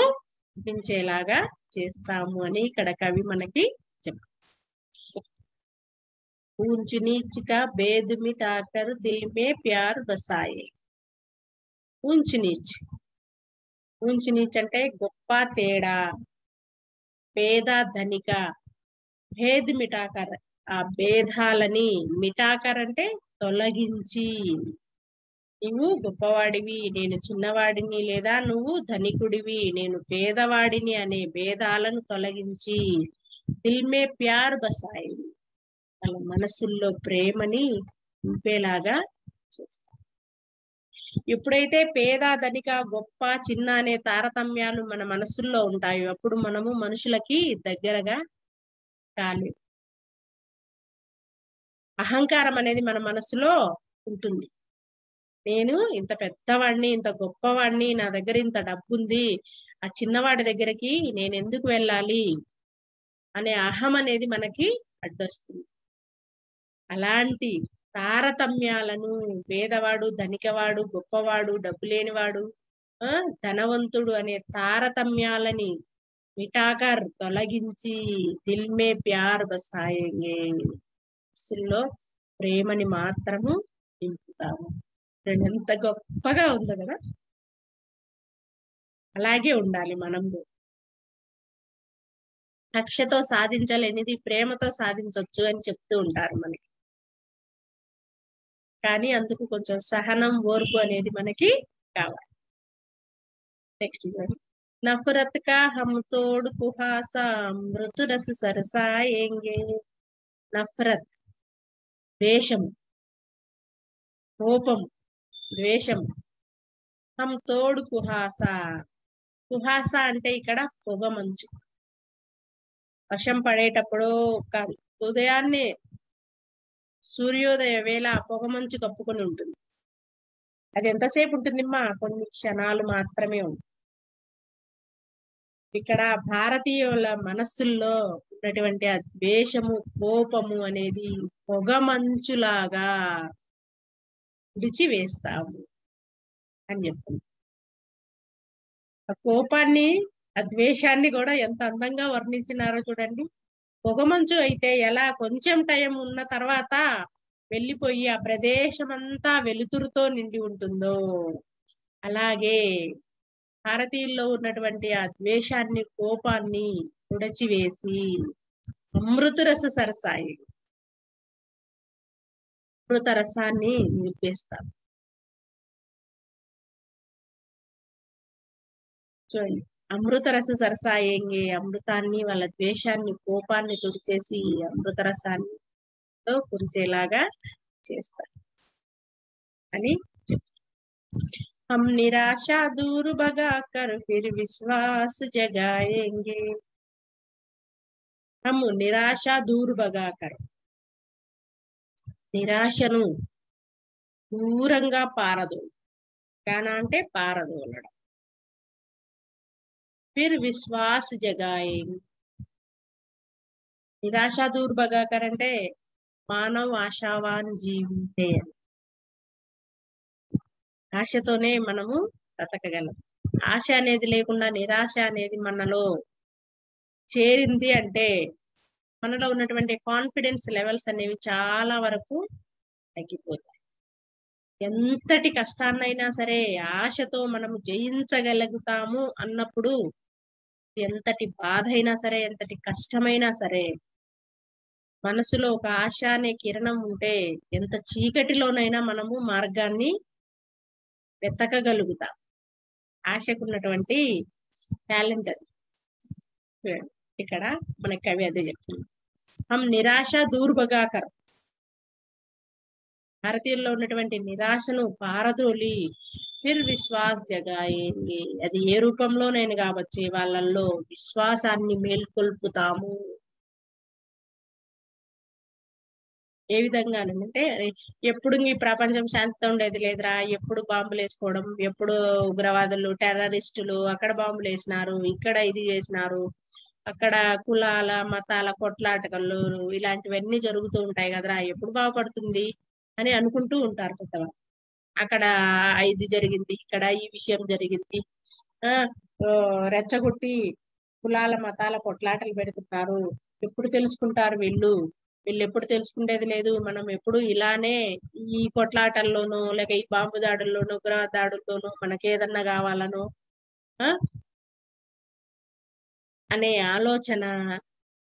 చూపించేలాగా చేస్తాము అని ఇక్కడ కవి మనకి చెప్తారు. ऊंच नीच का भेद मिटाकर दिल में प्यार बसाए. ऊंच नीच అంటే గొప్ప తేడా, పేద ధనిక, భేద్ మిటాకర్ ఆ భేదాలని, మిటాకర్ అంటే తొలగించి, నువ్వు గొప్పవాడివి నేను చిన్నవాడిని, లేదా నువ్వు ధనికుడివి నేను పేదవాడిని అనే భేదాలను తొలగించి దిల్ మే ప్యార్ బసాయి, వాళ్ళ మనసుల్లో ప్రేమని నింపేలాగా చేస్తారు. ఎప్పుడైతే పేద ధనిక గొప్ప చిన్న అనే తారతమ్యాలు మన మనసుల్లో ఉంటాయో అప్పుడు మనము మనుషులకి దగ్గరగా కాలేదు. అహంకారం అనేది మన మనసులో ఉంటుంది. నేను ఇంత పెద్దవాడిని, ఇంత గొప్పవాడిని, నా దగ్గర ఇంత డబ్బు ఉంది, ఆ చిన్నవాడి దగ్గరికి నేను ఎందుకు వెళ్ళాలి అనే అహం అనేది మనకి అడ్డొస్తుంది. అలాంటి తారతమ్యాలను, పేదవాడు ధనికవాడు, గొప్పవాడు డబ్బు లేనివాడు, ధనవంతుడు అనే తారతమ్యాలని మిటాకర్ తొలగించి దిల్ మే ప్యార్ బసాయేంగే, మనసుల్లో ప్రేమని మాత్రము నింపుతాము. ఎంత గొప్పగా ఉందో కదా. అలాగే ఉండాలి మనం. కక్షతో సాధించలేనిది ప్రేమతో సాధించవచ్చు అని చెప్తూ ఉంటారు మనకి. కానీ అందుకు కొంచెం సహనం, ఓర్పు అనేది మనకి కావాలి. నెక్స్ట్ నఫరత్ కా హమ్ తోడ్ కుహాసా మృతు రస సరసాయేంగే. నఫరత్ ద్వేషం, కోపం, ద్వేషం. హమ్ తోడ్ కుహాసా, కుహాస అంటే ఇక్కడ పొగ మంచు. వర్షం పడేటప్పుడు ఉదయాన్నే సూర్యోదయ వేళ పొగ మంచు కప్పుకొని ఉంటుంది. అది ఎంతసేపు ఉంటుందిమ్మా? కొన్ని క్షణాలు మాత్రమే ఉంటుంది. ఇక్కడ భారతీయుల మనస్సుల్లో ఉన్నటువంటి ఆ ద్వేషము, కోపము అనేది పొగ మంచులాగా విడిచివేస్తాము అని చెప్తుంది. ఆ కోపాన్ని, ఆ ద్వేషాన్ని కూడా ఎంత అందంగా వర్ణించినారో చూడండి. పొగమంచు అయితే ఎలా కొంచెం టైం ఉన్న తర్వాత వెళ్ళిపోయి ఆ ప్రదేశం అంతా వెలుతురుతో నిండి ఉంటుందో అలాగే భారతీయుల్లో ఉన్నటువంటి ఆ ద్వేషాన్ని, కోపాన్ని ఉడచివేసి అమృత రస సరసాయి, అమృత రసాన్ని నింపేస్తారు. చూడండి, అమృత రస సరసాయంగి, అమృతాన్ని, వాళ్ళ ద్వేషాన్ని, కోపాన్ని తుడిచేసి అమృత రసాన్ని కురిసేలాగా చేస్తారు అని చెప్తారు. हम निराशा दूर भगाकर फिर विश्वास जगाएंगे. हम निराशा दूर भगाकर, నిరాశను దూరంగా పారదోలు, గానా అంటే పారదోలడం. फिर विश्वास जगाएंगे, నిరాశా దూర్ భగాకర్ అంటే మానవ్ ఆశావాన్ జీవితే, ఆశతోనే మనము బ్రతకగలం. ఆశ అనేది లేకుండా నిరాశ అనేది మనలో చేరింది అంటే మనలో ఉన్నటువంటి కాన్ఫిడెన్స్ లెవెల్స్ అనేవి చాలా వరకు తగ్గిపోతాయి. ఎంతటి కష్టాన్నైనా సరే ఆశతో మనము జయించగలుగుతాము అన్నప్పుడు ఎంతటి బాధ అయినా సరే, ఎంతటి కష్టమైనా సరే మనసులో ఒక ఆశ అనే కిరణం ఉంటే ఎంత చీకటిలోనైనా మనము మార్గాన్ని వెతకగలుగుతాం. ఆశకున్నటువంటి టాలెంట్ అది. ఇక్కడ మన కవి అదే చెప్తుంది. హమ్ నిరాశ దూర్ భగాకర్, భారతీయుల్లో ఉన్నటువంటి నిరాశను పారదోలి ఫిర్ విశ్వాస్ జగాయేంగే, అది ఏ రూపంలోనైనా కావచ్చు వాళ్ళల్లో విశ్వాసాన్ని మేల్కొల్పుతాము. ఏ విధంగానంటే ఎప్పుడు ఈ ప్రపంచం శాంతితో ఉండేది లేదురా, ఎప్పుడు బాంబులు వేసుకోవడం, ఎప్పుడు ఉగ్రవాదులు టెర్రరిస్టులు అక్కడ బాంబులు వేసినారు, ఇక్కడ ఇది చేసినారు, అక్కడ కులాల మతాల కొట్లాటలు ఇలాంటివన్నీ జరుగుతూ ఉంటాయి కదరా, ఎప్పుడు బాగుపడుతుంది అని అనుకుంటూ ఉంటారు కొత్తగా. అక్కడ ఇది జరిగింది, ఇక్కడ ఈ విషయం జరిగింది, ఆ రెచ్చగొట్టి కులాల మతాల కొట్లాటలు పెడుతున్నారు, ఎప్పుడు తెలుసుకుంటారు వీళ్ళు ఎప్పుడు తెలుసుకునేది లేదు, మనం ఎప్పుడు ఇలానే ఈ కొట్లాటల్లోనూ లేక ఈ బాంబు దాడుల్లోనూ ఉగ్రవాద దాడుల్లోనూ మనకి ఏదన్నా కావాలనో అనే ఆలోచన,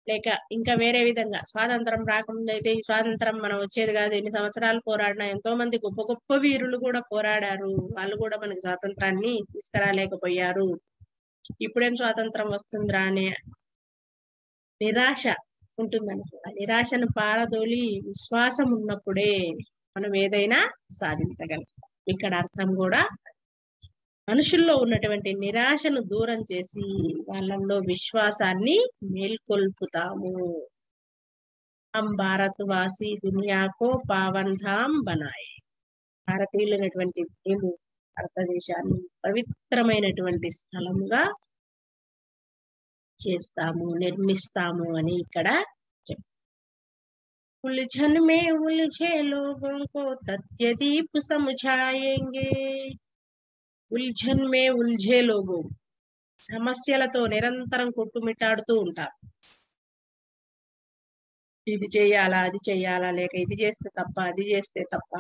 లేక ఇంకా వేరే విధంగా స్వాతంత్రం రాకముందు అయితే ఈ స్వాతంత్రం మనం వచ్చేది కాదు, ఎన్ని సంవత్సరాలు పోరాడినా, ఎంతో మంది గొప్ప గొప్ప వీరులు కూడా పోరాడారు, వాళ్ళు కూడా మనకి స్వాతంత్రాన్ని తీసుకురాలేకపోయారు, ఇప్పుడేం స్వాతంత్రం వస్తుందిరా అనే నిరాశ ఉంటుందని. ఆ నిరాశను పారదోలి విశ్వాసం ఉన్నప్పుడే మనం ఏదైనా సాధించగలుగుతాం. ఇక్కడ అర్థం కూడా మనుషుల్లో ఉన్నటువంటి నిరాశను దూరం చేసి వాళ్ళల్లో విశ్వాసాన్ని మేల్కొల్పుతాము. హం భారత్ వాసి దునియాకో పావన్ ధామ్ బనాయే. భారతీయులైనటువంటి మేము భారతదేశాన్ని పవిత్రమైనటువంటి స్థలముగా చేస్తాము, నిర్మిస్తాము అని ఇక్కడ చెప్తారు. उलझन में उलझे लोगों को तथ्य दीप समझाएंगे. ఉల్ఝన్ మే ఉల్ఝే లోగో, సమస్యలతో నిరంతరం కొట్టుమిట్టాడుతూ ఉంటారు. ఇది చెయ్యాలా, అది చెయ్యాలా, లేక ఇది చేస్తే తప్ప, అది చేస్తే తప్ప,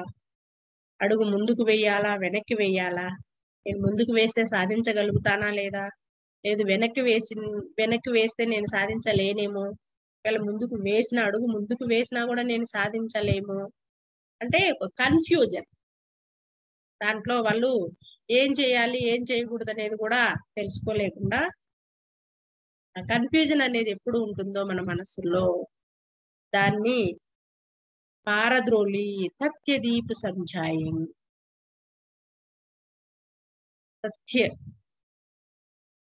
అడుగు ముందుకు వెయ్యాలా, వెనక్కి వెయ్యాలా, నేను ముందుకు వేస్తే సాధించగలుగుతానా లేదా, లేదు వెనక్కి వేస్తే నేను సాధించలేనేమో, ఒకవేళ ముందుకు వేసిన అడుగు ముందుకు వేసినా కూడా నేను సాధించలేము అంటే ఒక కన్ఫ్యూజన్. దాంట్లో వాళ్ళు ఏం చేయాలి ఏం చేయకూడదు అనేది కూడా తెలుసుకోలేకుండా ఆ కన్ఫ్యూజన్ అనేది ఎప్పుడు ఉంటుందో మన మనస్సులో, దాన్ని పారద్రోలి సత్యదీప్ సంజాయం.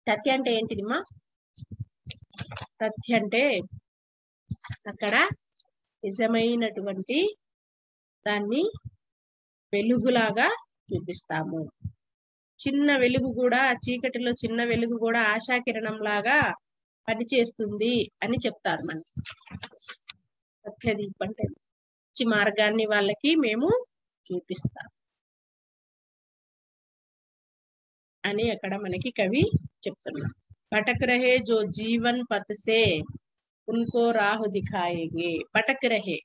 సత్య అంటే ఏంటిదిమ్మా? సత్య అంటే అక్కడ నిజమైనటువంటి దాన్ని వెలుగులాగా చూపిస్తాము. చిన్న వెలుగు కూడా, చీకటిలో చిన్న వెలుగు కూడా ఆశాకిరణం లాగా పనిచేస్తుంది అని చెప్తారు మనకి. సత్యదీప్ అంటే మంచి మార్గాన్ని వాళ్ళకి మేము చూపిస్తాం అని అక్కడ మనకి కవి చెప్తున్నాం. భటక్ రహే జో జీవన్ పథ్ సే ఉన్కో రాహు దిఖాయేంగే. భటక్ రహే,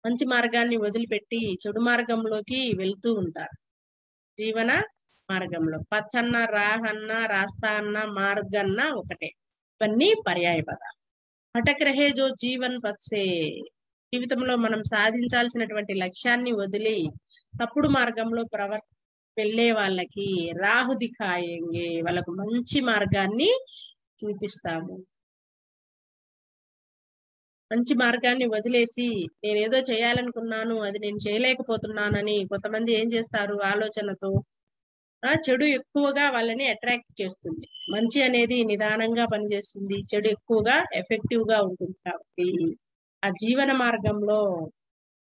మంచి మార్గాన్ని వదిలిపెట్టి చెడు మార్గంలోకి వెళ్తూ ఉంటారు. జీవన మార్గంలో పథ్ అన్న, రాహ్ అన్న, రాస్తా అన్న, మార్గన్న ఒకటే, ఇవన్నీ పర్యాయ పదాలు. భటక్ రహే జో జీవన్ పథ్ సే, జీవితంలో మనం సాధించాల్సినటువంటి లక్ష్యాన్ని వదిలి తప్పుడు మార్గంలో వెళ్ళే వాళ్ళకి రాహు దిఖాయేంగే, వాళ్ళకు మంచి మార్గాన్ని చూపిస్తాము. మంచి మార్గాన్ని వదిలేసి నేనేదో చేయాలనుకున్నాను అది నేను చేయలేకపోతున్నానని కొంతమంది ఏం చేస్తారు, ఆలోచనతో చెడు ఎక్కువగా వాళ్ళని అట్రాక్ట్ చేస్తుంది. మంచి అనేది నిదానంగా పనిచేస్తుంది, చెడు ఎక్కువగా ఎఫెక్టివ్ గా ఉంటుంది. కాబట్టి ఆ జీవన మార్గంలో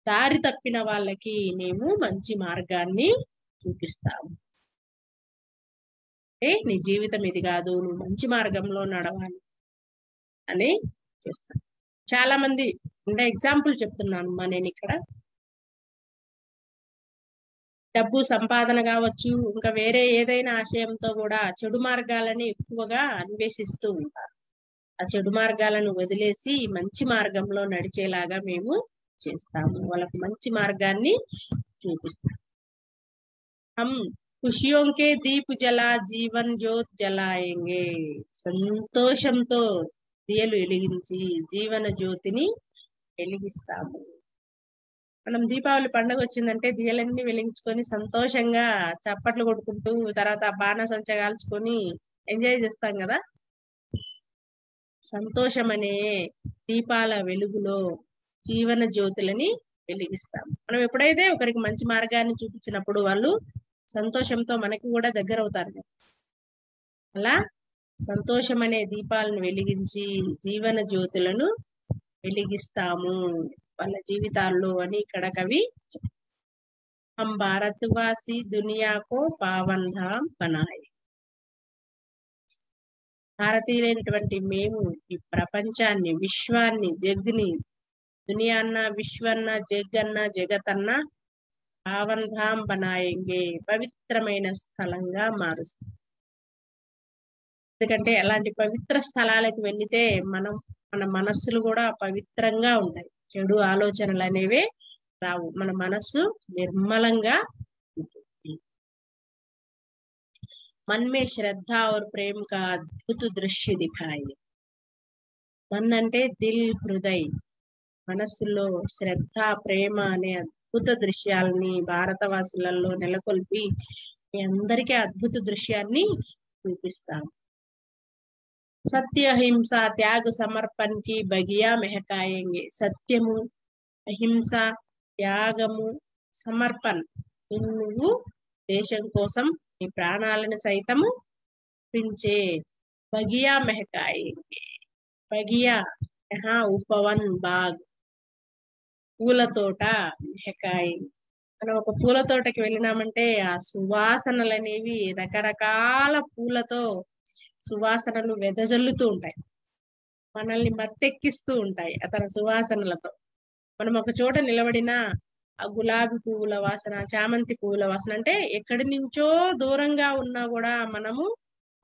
దారి తప్పిన వాళ్ళకి మేము మంచి మార్గాన్ని చూపిస్తాము. నీ జీవితం ఇది కాదు, నువ్వు మంచి మార్గంలో నడవాలి అని చేస్తాను. చాలా మంది అంటే ఎగ్జాంపుల్ చెప్తున్నాను నేను ఇక్కడ, డబ్బు సంపాదన కావచ్చు, ఇంకా వేరే ఏదైనా ఆశయంతో కూడా చెడు మార్గాలని ఎక్కువగా అన్వేషిస్తూ ఉంటారు. ఆ చెడు మార్గాలను వదిలేసి మంచి మార్గంలో నడిచేలాగా మేము చేస్తాము, వాళ్ళకు మంచి మార్గాన్ని చూపిస్తాం. హమ్ ఖుషియోం కే దీప్ జలా జీవన్ జ్యోత్ జలాయేంగే. సంతోషంతో దియలు వెలిగించి జీవన జ్యోతిని వెలిగిస్తాము. మనం దీపావళి పండుగ వచ్చిందంటే దియలన్నీ వెలిగించుకొని సంతోషంగా చప్పట్లు కొట్టుకుంటూ తర్వాత బాణసంచ కాల్చుకొని ఎంజాయ్ చేస్తాం కదా. సంతోషం అనే దీపాల వెలుగులో జీవన జ్యోతులని వెలిగిస్తాం. మనం ఎప్పుడైతే ఒకరికి మంచి మార్గాన్ని చూపించినప్పుడు వాళ్ళు సంతోషంతో మనకి కూడా దగ్గర అవుతారు. అలా సంతోషం అనే దీపాలను వెలిగించి జీవన జ్యోతులను వెలిగిస్తాము వాళ్ళ జీవితాల్లో అని ఇక్కడ కవి హం భారత్వాసి దునియాకో పావన్ ధామ్ బనాయే. భారతీయులైనటువంటి మేము ఈ ప్రపంచాన్ని, విశ్వాన్ని, జగ్ని, దునియా అన్న, విశ్వన్న, జగ్గన్న, జగతన్న పావన్ ధామ్ బనాయేంగే, పవిత్రమైన స్థలంగా మారుస్తాం. ఎందుకంటే అలాంటి పవిత్ర స్థలాలకు వెళితే మన మనస్సులు కూడా పవిత్రంగా ఉంటాయి. చెడు ఆలోచనలు అనేవే రావు. మన మనస్సు నిర్మలంగా ఉంటుంది. मन में श्रद्धा और प्रेम का अद्भुत दृश्य दिखाई. मन అంటే దిల్, హృదయ్. మనస్సులో శ్రద్ధ, ప్రేమ అనే అద్భుత దృశ్యాలని భారతవాసులలో నెలకొల్పి మీ అందరికీ అద్భుత దృశ్యాన్ని చూపిస్తాం. సత్య, అహింస, త్యాగ, సమర్పణ కి బగియా మెహకాయేంగే. సత్యము, అహింస, త్యాగము, సమర్పణ, నువ్వు దేశం కోసం నీ ప్రాణాలను సైతము పించే బగియా మెహకాయేంగే. బగియా యహా ఉపవన్ బాగ్, పూల తోట, మెహకాయి. మనం ఒక పూల తోటకి వెళ్ళినామంటే ఆ సువాసనలు అనేవి రకరకాల పూలతో సువాసనలు వెదజల్లుతూ ఉంటాయి. మనల్ని మత్తెక్కిస్తూ ఉంటాయి అతని సువాసనలతో. మనం ఒక చోట నిలబడినా ఆ గులాబీ పువ్వుల వాసన, చామంతి పువ్వుల వాసన, అంటే ఎక్కడి నుంచో దూరంగా ఉన్నా కూడా మనము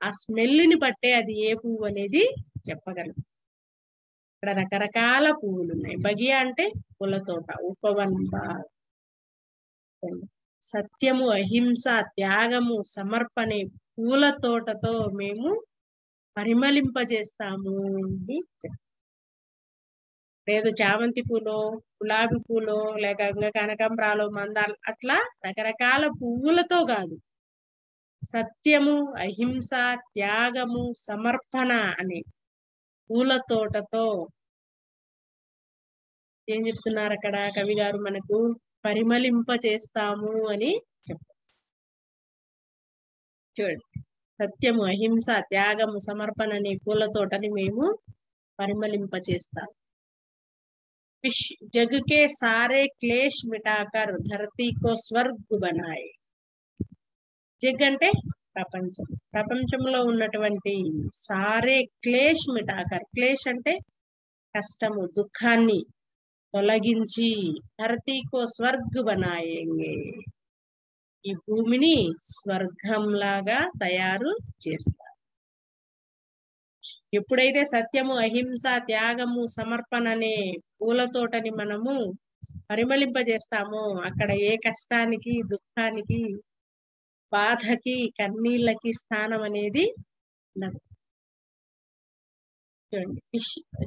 ఆ స్మెల్ని బట్టే అది ఏ పువ్వు అనేది చెప్పగలం. ఇక్కడ రకరకాల పువ్వులు ఉన్నాయి. బగియా అంటే పూల తోట, ఉపవన్ బాగ్. సత్యము, అహింస, త్యాగము, సమర్పణే పూల తోటతో మేము పరిమళింపజేస్తాము అని చెప్తారు. లేదు చామంతి పూలో, గులాబీ పూలో, లేక ఇంకా కనకంబరాలు, మందాలు, అట్లా రకరకాల పువ్వులతో కాదు, సత్యము, అహింస, త్యాగము, సమర్పణ అనే పూల తోటతో ఏం చెప్తున్నారు అక్కడ కవి గారు? మనకు పరిమళింప చేస్తాము అని చెప్తారు. చూడండి, సత్యము, అహింస, త్యాగము, సమర్పణ అనే పూల తోటని మేము పరిమళింప చేస్తాము. जग के सारे क्लेश मिटाकर धरती को स्वर्ग बनाए. జగ్ అంటే ప్రపంచం. ప్రపంచంలో ఉన్నటువంటి సారే క్లేష్ మిటాకర్, క్లేష్ అంటే కష్టము, దుఃఖాన్ని తొలగించి ధరతీకో స్వర్గ్ బనాయేంగే, ఈ భూమిని స్వర్గంలాగా తయారు చేస్తారు. ఎప్పుడైతే సత్యము, అహింస, త్యాగము, సమర్పణ అనే పూల తోటని మనము పరిమళింపజేస్తామో అక్కడ ఏ కష్టానికి, దుఃఖానికి, బాధకి, కన్నీళ్ళకి స్థానం అనేది ఉండదు. చూడండి,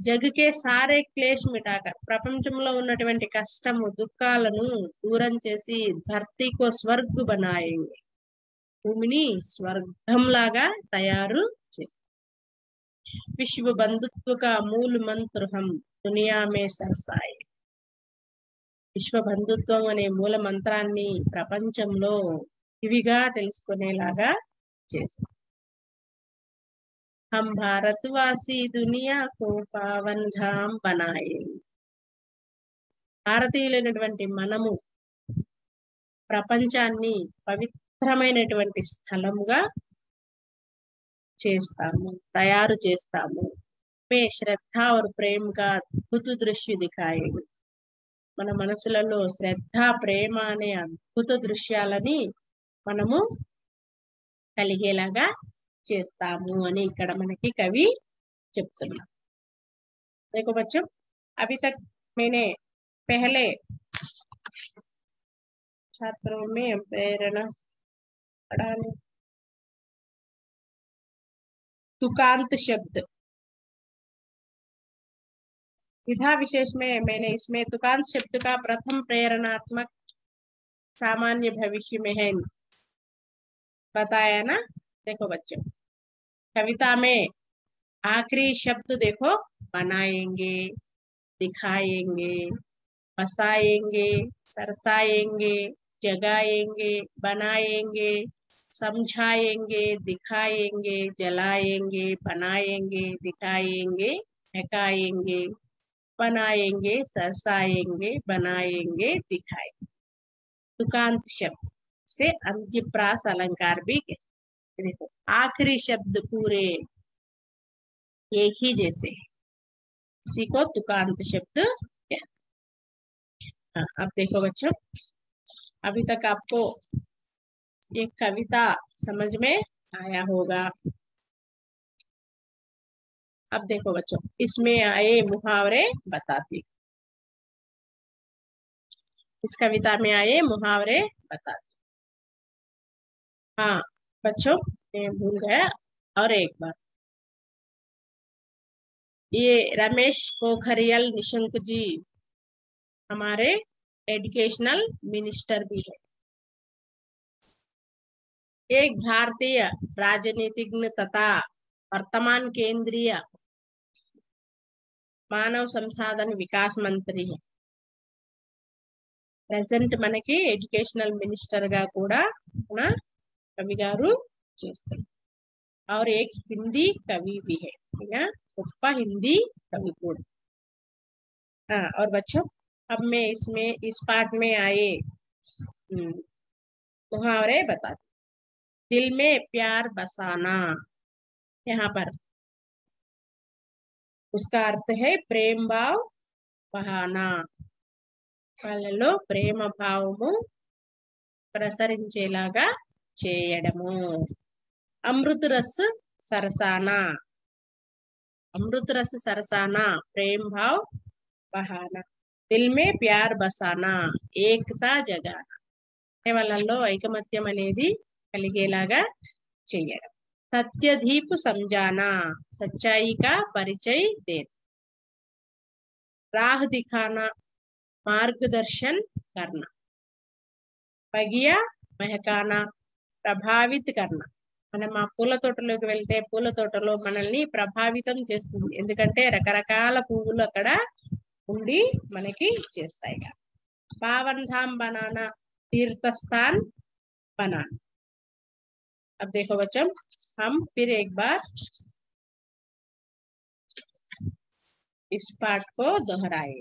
జగకే సారే క్లేష్ మిటాకర్, ప్రపంచంలో ఉన్నటువంటి కష్టము, దుఃఖాలను దూరం చేసి ధర్తీకో స్వర్గ్ బనాయేంగే, భూమిని స్వర్గంలాగా తయారు చేస్తారు. विश्व बंधुत्व का मूल मंत्र हम दुनिया में सरसाए. విశ్వ బంధుత్వం అనే మూల మంత్రాన్ని ప్రపంచంలో ఇవిగా తెలుసుకునేలాగా చేస్తాం. हम भारतवासी दुनिया को पावन धाम बनाए. భారతీయులైనటువంటి మనము ప్రపంచాన్ని పవిత్రమైనటువంటి స్థలముగా చేస్తాము, తయారు చేస్తాము. మే శ్రద్ధ और ప్రేమ का అద్భుత దృశ్య దిఖాయి. మన మనసులలో శ్రద్ధ, ప్రేమ అనే అద్భుత దృశ్యాలని మనము కలిగేలాగా చేస్తాము అని ఇక్కడ మనకి కవి చెప్తున్నారు. देखो बच्चों, अभी तक मैंने पहले छात्रों में प्रेरणा पढ़ाने तुकांत शब्द विधा विशेष में मैंने इसमें तुकांत शब्द का प्रथम प्रेरणात्मक सामान्य भविष्य में है बताया ना. देखो बच्चों, कविता में आखिरी शब्द देखो, बनाएंगे, दिखाएंगे, बसाएंगे, सरसाएंगे, जगाएंगे, बनाएंगे, समझाएंगे, दिखाएंगे, जलाएंगे, बनाएंगे, दिखाएंगे, महकाएंगे, बनाएंगे, सरसाएंगे, बनाएंगे, दिखाएंगे। तुकांत शब्द से अंत्यप्रास अलंकार भी कहते। देखो आखिरी शब्द पूरे एक ही जैसे है, इसी को तुकांत शब्द कहते हैं। हाँ, अब देखो बच्चों, अभी तक आपको ये कविता समझ में आया होगा। अब देखो बच्चों, इसमें आए मुहावरे बताती, इस कविता में आए मुहावरे बताती। हाँ बच्चों, मैं भूल गया, और एक बार, ये रमेश पोखरियाल निशंक जी हमारे एजुकेशनल मिनिस्टर भी है। एक भारतीय राजनीतिज्ञ तथा वर्तमान केंद्रीय मानव संसाधन विकास मंत्री है। प्रेजेंट మనకి ఎడ్యుకేషనల్ మినిస్టర్ గా కూడా మన कवि గారు చేస్తారు। और एक हिंदी कवि भी है, ठीक है, गొప్ప हिंदी कवि కూడా। हाँ, और बच्चों, अब मैं इसमें इस पार्ट में आए मुहावरे बताती। दिल में प्यार बसाना, यहाँ पर उसका अर्थ है प्रेम भाव बहाना, వాళ్ళలో ప్రేమ భావము ప్రసరించేలాగా చేయడము। అమృత రస్ సరసానా, अमृत रस सरसाना, प्रेम भाव बहाना, दिल में प्यार बसाना, ఏకతా జగానా, వాళ్ళల్లో ఐకమత్యం అనేది కలిగేలాగా చేయడం। सत्यदीप समझाना, सच्चाई का परिचय देना। राह दिखाना, मार्गदर्शन करना। बगिया महकाना, ప్రభావిత करना। మనం ఆ పూల తోటలోకి వెళ్తే పూల తోటలో మనల్ని ప్రభావితం చేస్తుంది, ఎందుకంటే రకరకాల పువ్వులు అక్కడ ఉండి మనకి చేస్తాయి। पावन धाम बनाना, तीर्थ स्थान बनाना। अब देखो बच्चों, हम फिर एक बार इस पाठ को दोहराए।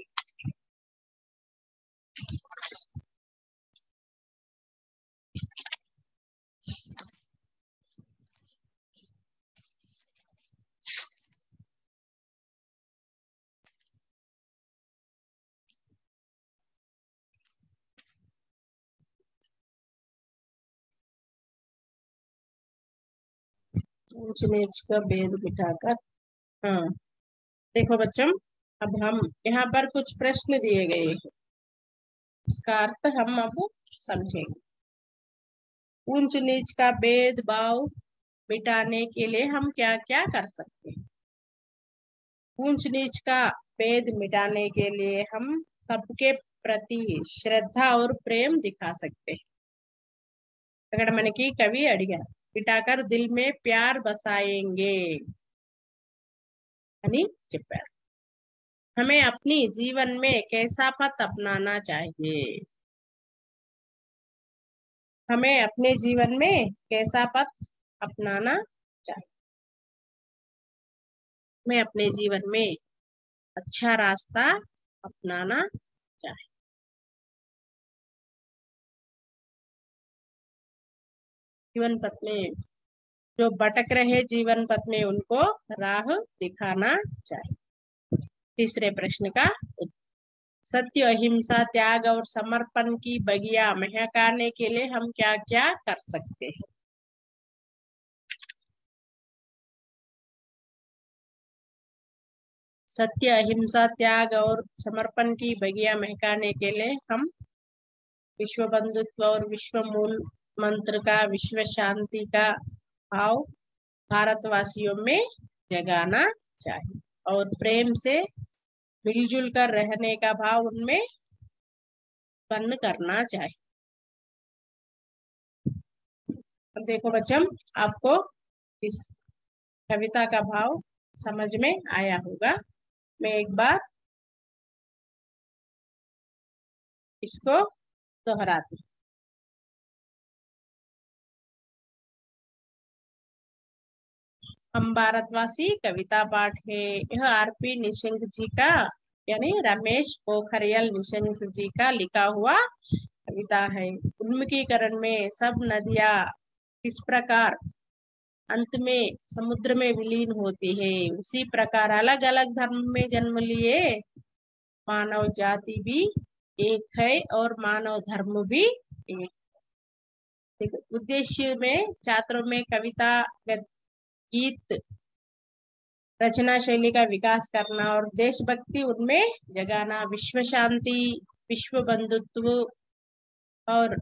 ऊंच नीच का भेद बिठाकर। हाँ देखो बच्चों, अब हम यहाँ पर कुछ प्रश्न दिए गए हैं, उसका अर्थ हम अब समझेंगे। ऊंच नीच का भेदभाव मिटाने के लिए हम क्या क्या कर सकते हैं? ऊंच नीच का भेद मिटाने के लिए हम सबके प्रति श्रद्धा और प्रेम दिखा सकते हैं। अगर मन की कवि अड़गा बिटाकर दिल में प्यार बसाएंगे అని చెప్పారు। हमें अपनी जीवन में कैसा पथ अपनाना चाहिए? हमें अपने जीवन में कैसा पथ अपनाना चाहिए? हमें अपने जीवन में अच्छा रास्ता अपनाना चाहिए। जीवन पथ में जो भटक रहे जीवन पथ में उनको राह दिखाना चाहिए। तीसरे प्रश्न का उत्तर, सत्य अहिंसा त्याग और समर्पण की बगिया महकाने के लिए हम क्या क्या कर सकते हैं? सत्य अहिंसा त्याग और समर्पण की बगिया महकाने के लिए हम विश्व बंधुत्व और विश्व मूल मंत्र का, विश्व शांति का भाव भारतवासियों में जगाना चाहिए और प्रेम से मिलजुल कर रहने का भाव उनमें उत्पन्न करना चाहिए। अब देखो बच्चों, आपको इस कविता का भाव समझ में आया होगा। मैं एक बार इसको दोहराती। हम भारतवासी कविता पाठ है, यह आरपी निशंक जी का यानी रमेश पोखरियाल निशंक जी का लिखा हुआ कविता है। उन्मुखीकरण में सब नदियां किस प्रकार अंत में समुद्र में विलीन होती है, उसी प्रकार अलग अलग धर्म में जन्म लिए मानव जाति भी एक है और मानव धर्म भी एक। देखो, उद्देश्य में छात्रों में कविता, गीत, रचना शैली का विकास करना और देशभक्ति उनमें जगाना, विश्व शांति, विश्व बंधुत्व और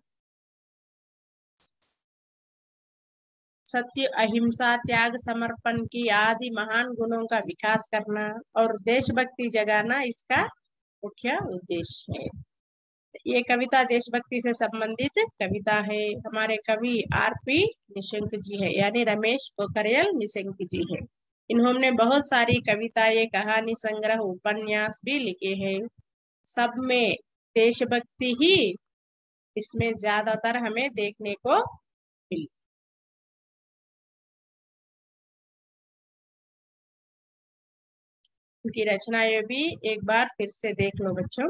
सत्य, अहिंसा, त्याग, समर्पण की आदि महान गुणों का विकास करना और देशभक्ति जगाना इसका मुख्य उद्देश्य है। ये कविता देशभक्ति से संबंधित कविता है। हमारे कवि आर.पी. निशंक जी है, यानी रमेश पोखरियाल निशंक जी है। इन्होंने बहुत सारी कविताएं, कहानी संग्रह, उपन्यास भी लिखे हैं। सब में देशभक्ति ही इसमें ज्यादातर हमें देखने को मिली। उनकी रचनाएं भी एक बार फिर से देख लो बच्चों।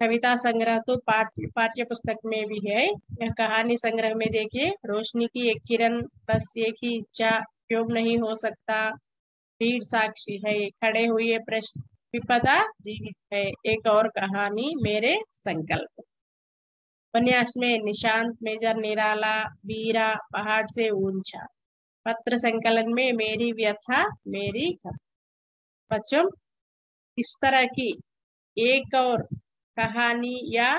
कविता संग्रह तो पाठ्य पुस्तक में भी है। यह कहानी संग्रह में देखिए, रोशनी की एक किरण, बस एक ही इच्छा, योग नहीं हो सकता, भीड़ साक्षी है, खड़े हुए प्रश्न, विपदा जीवित है, एक और कहानी, मेरे संकल्प। उपन्यास में निशांत, मेजर निराला, वीरा, पहाड़ से ऊंचा। पत्र संकलन में मेरी व्यथा मेरी खबर। बच्चों, इस तरह की एक और कहानी या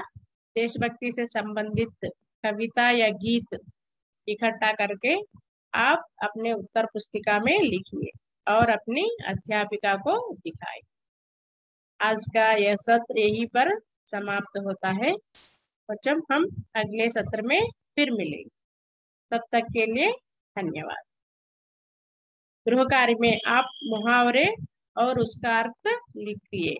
देशभक्ति से संबंधित कविता या गीत इकट्ठा करके आप अपने उत्तर पुस्तिका में लिखिए और अपनी अध्यापिका को दिखाएं। आज का यह सत्र यहीं पर समाप्त होता है। बच्चों, हम अगले सत्र में फिर मिलेंगे। तब तक के लिए धन्यवाद। गृह कार्य में आप मुहावरे और उसका अर्थ लिखिए।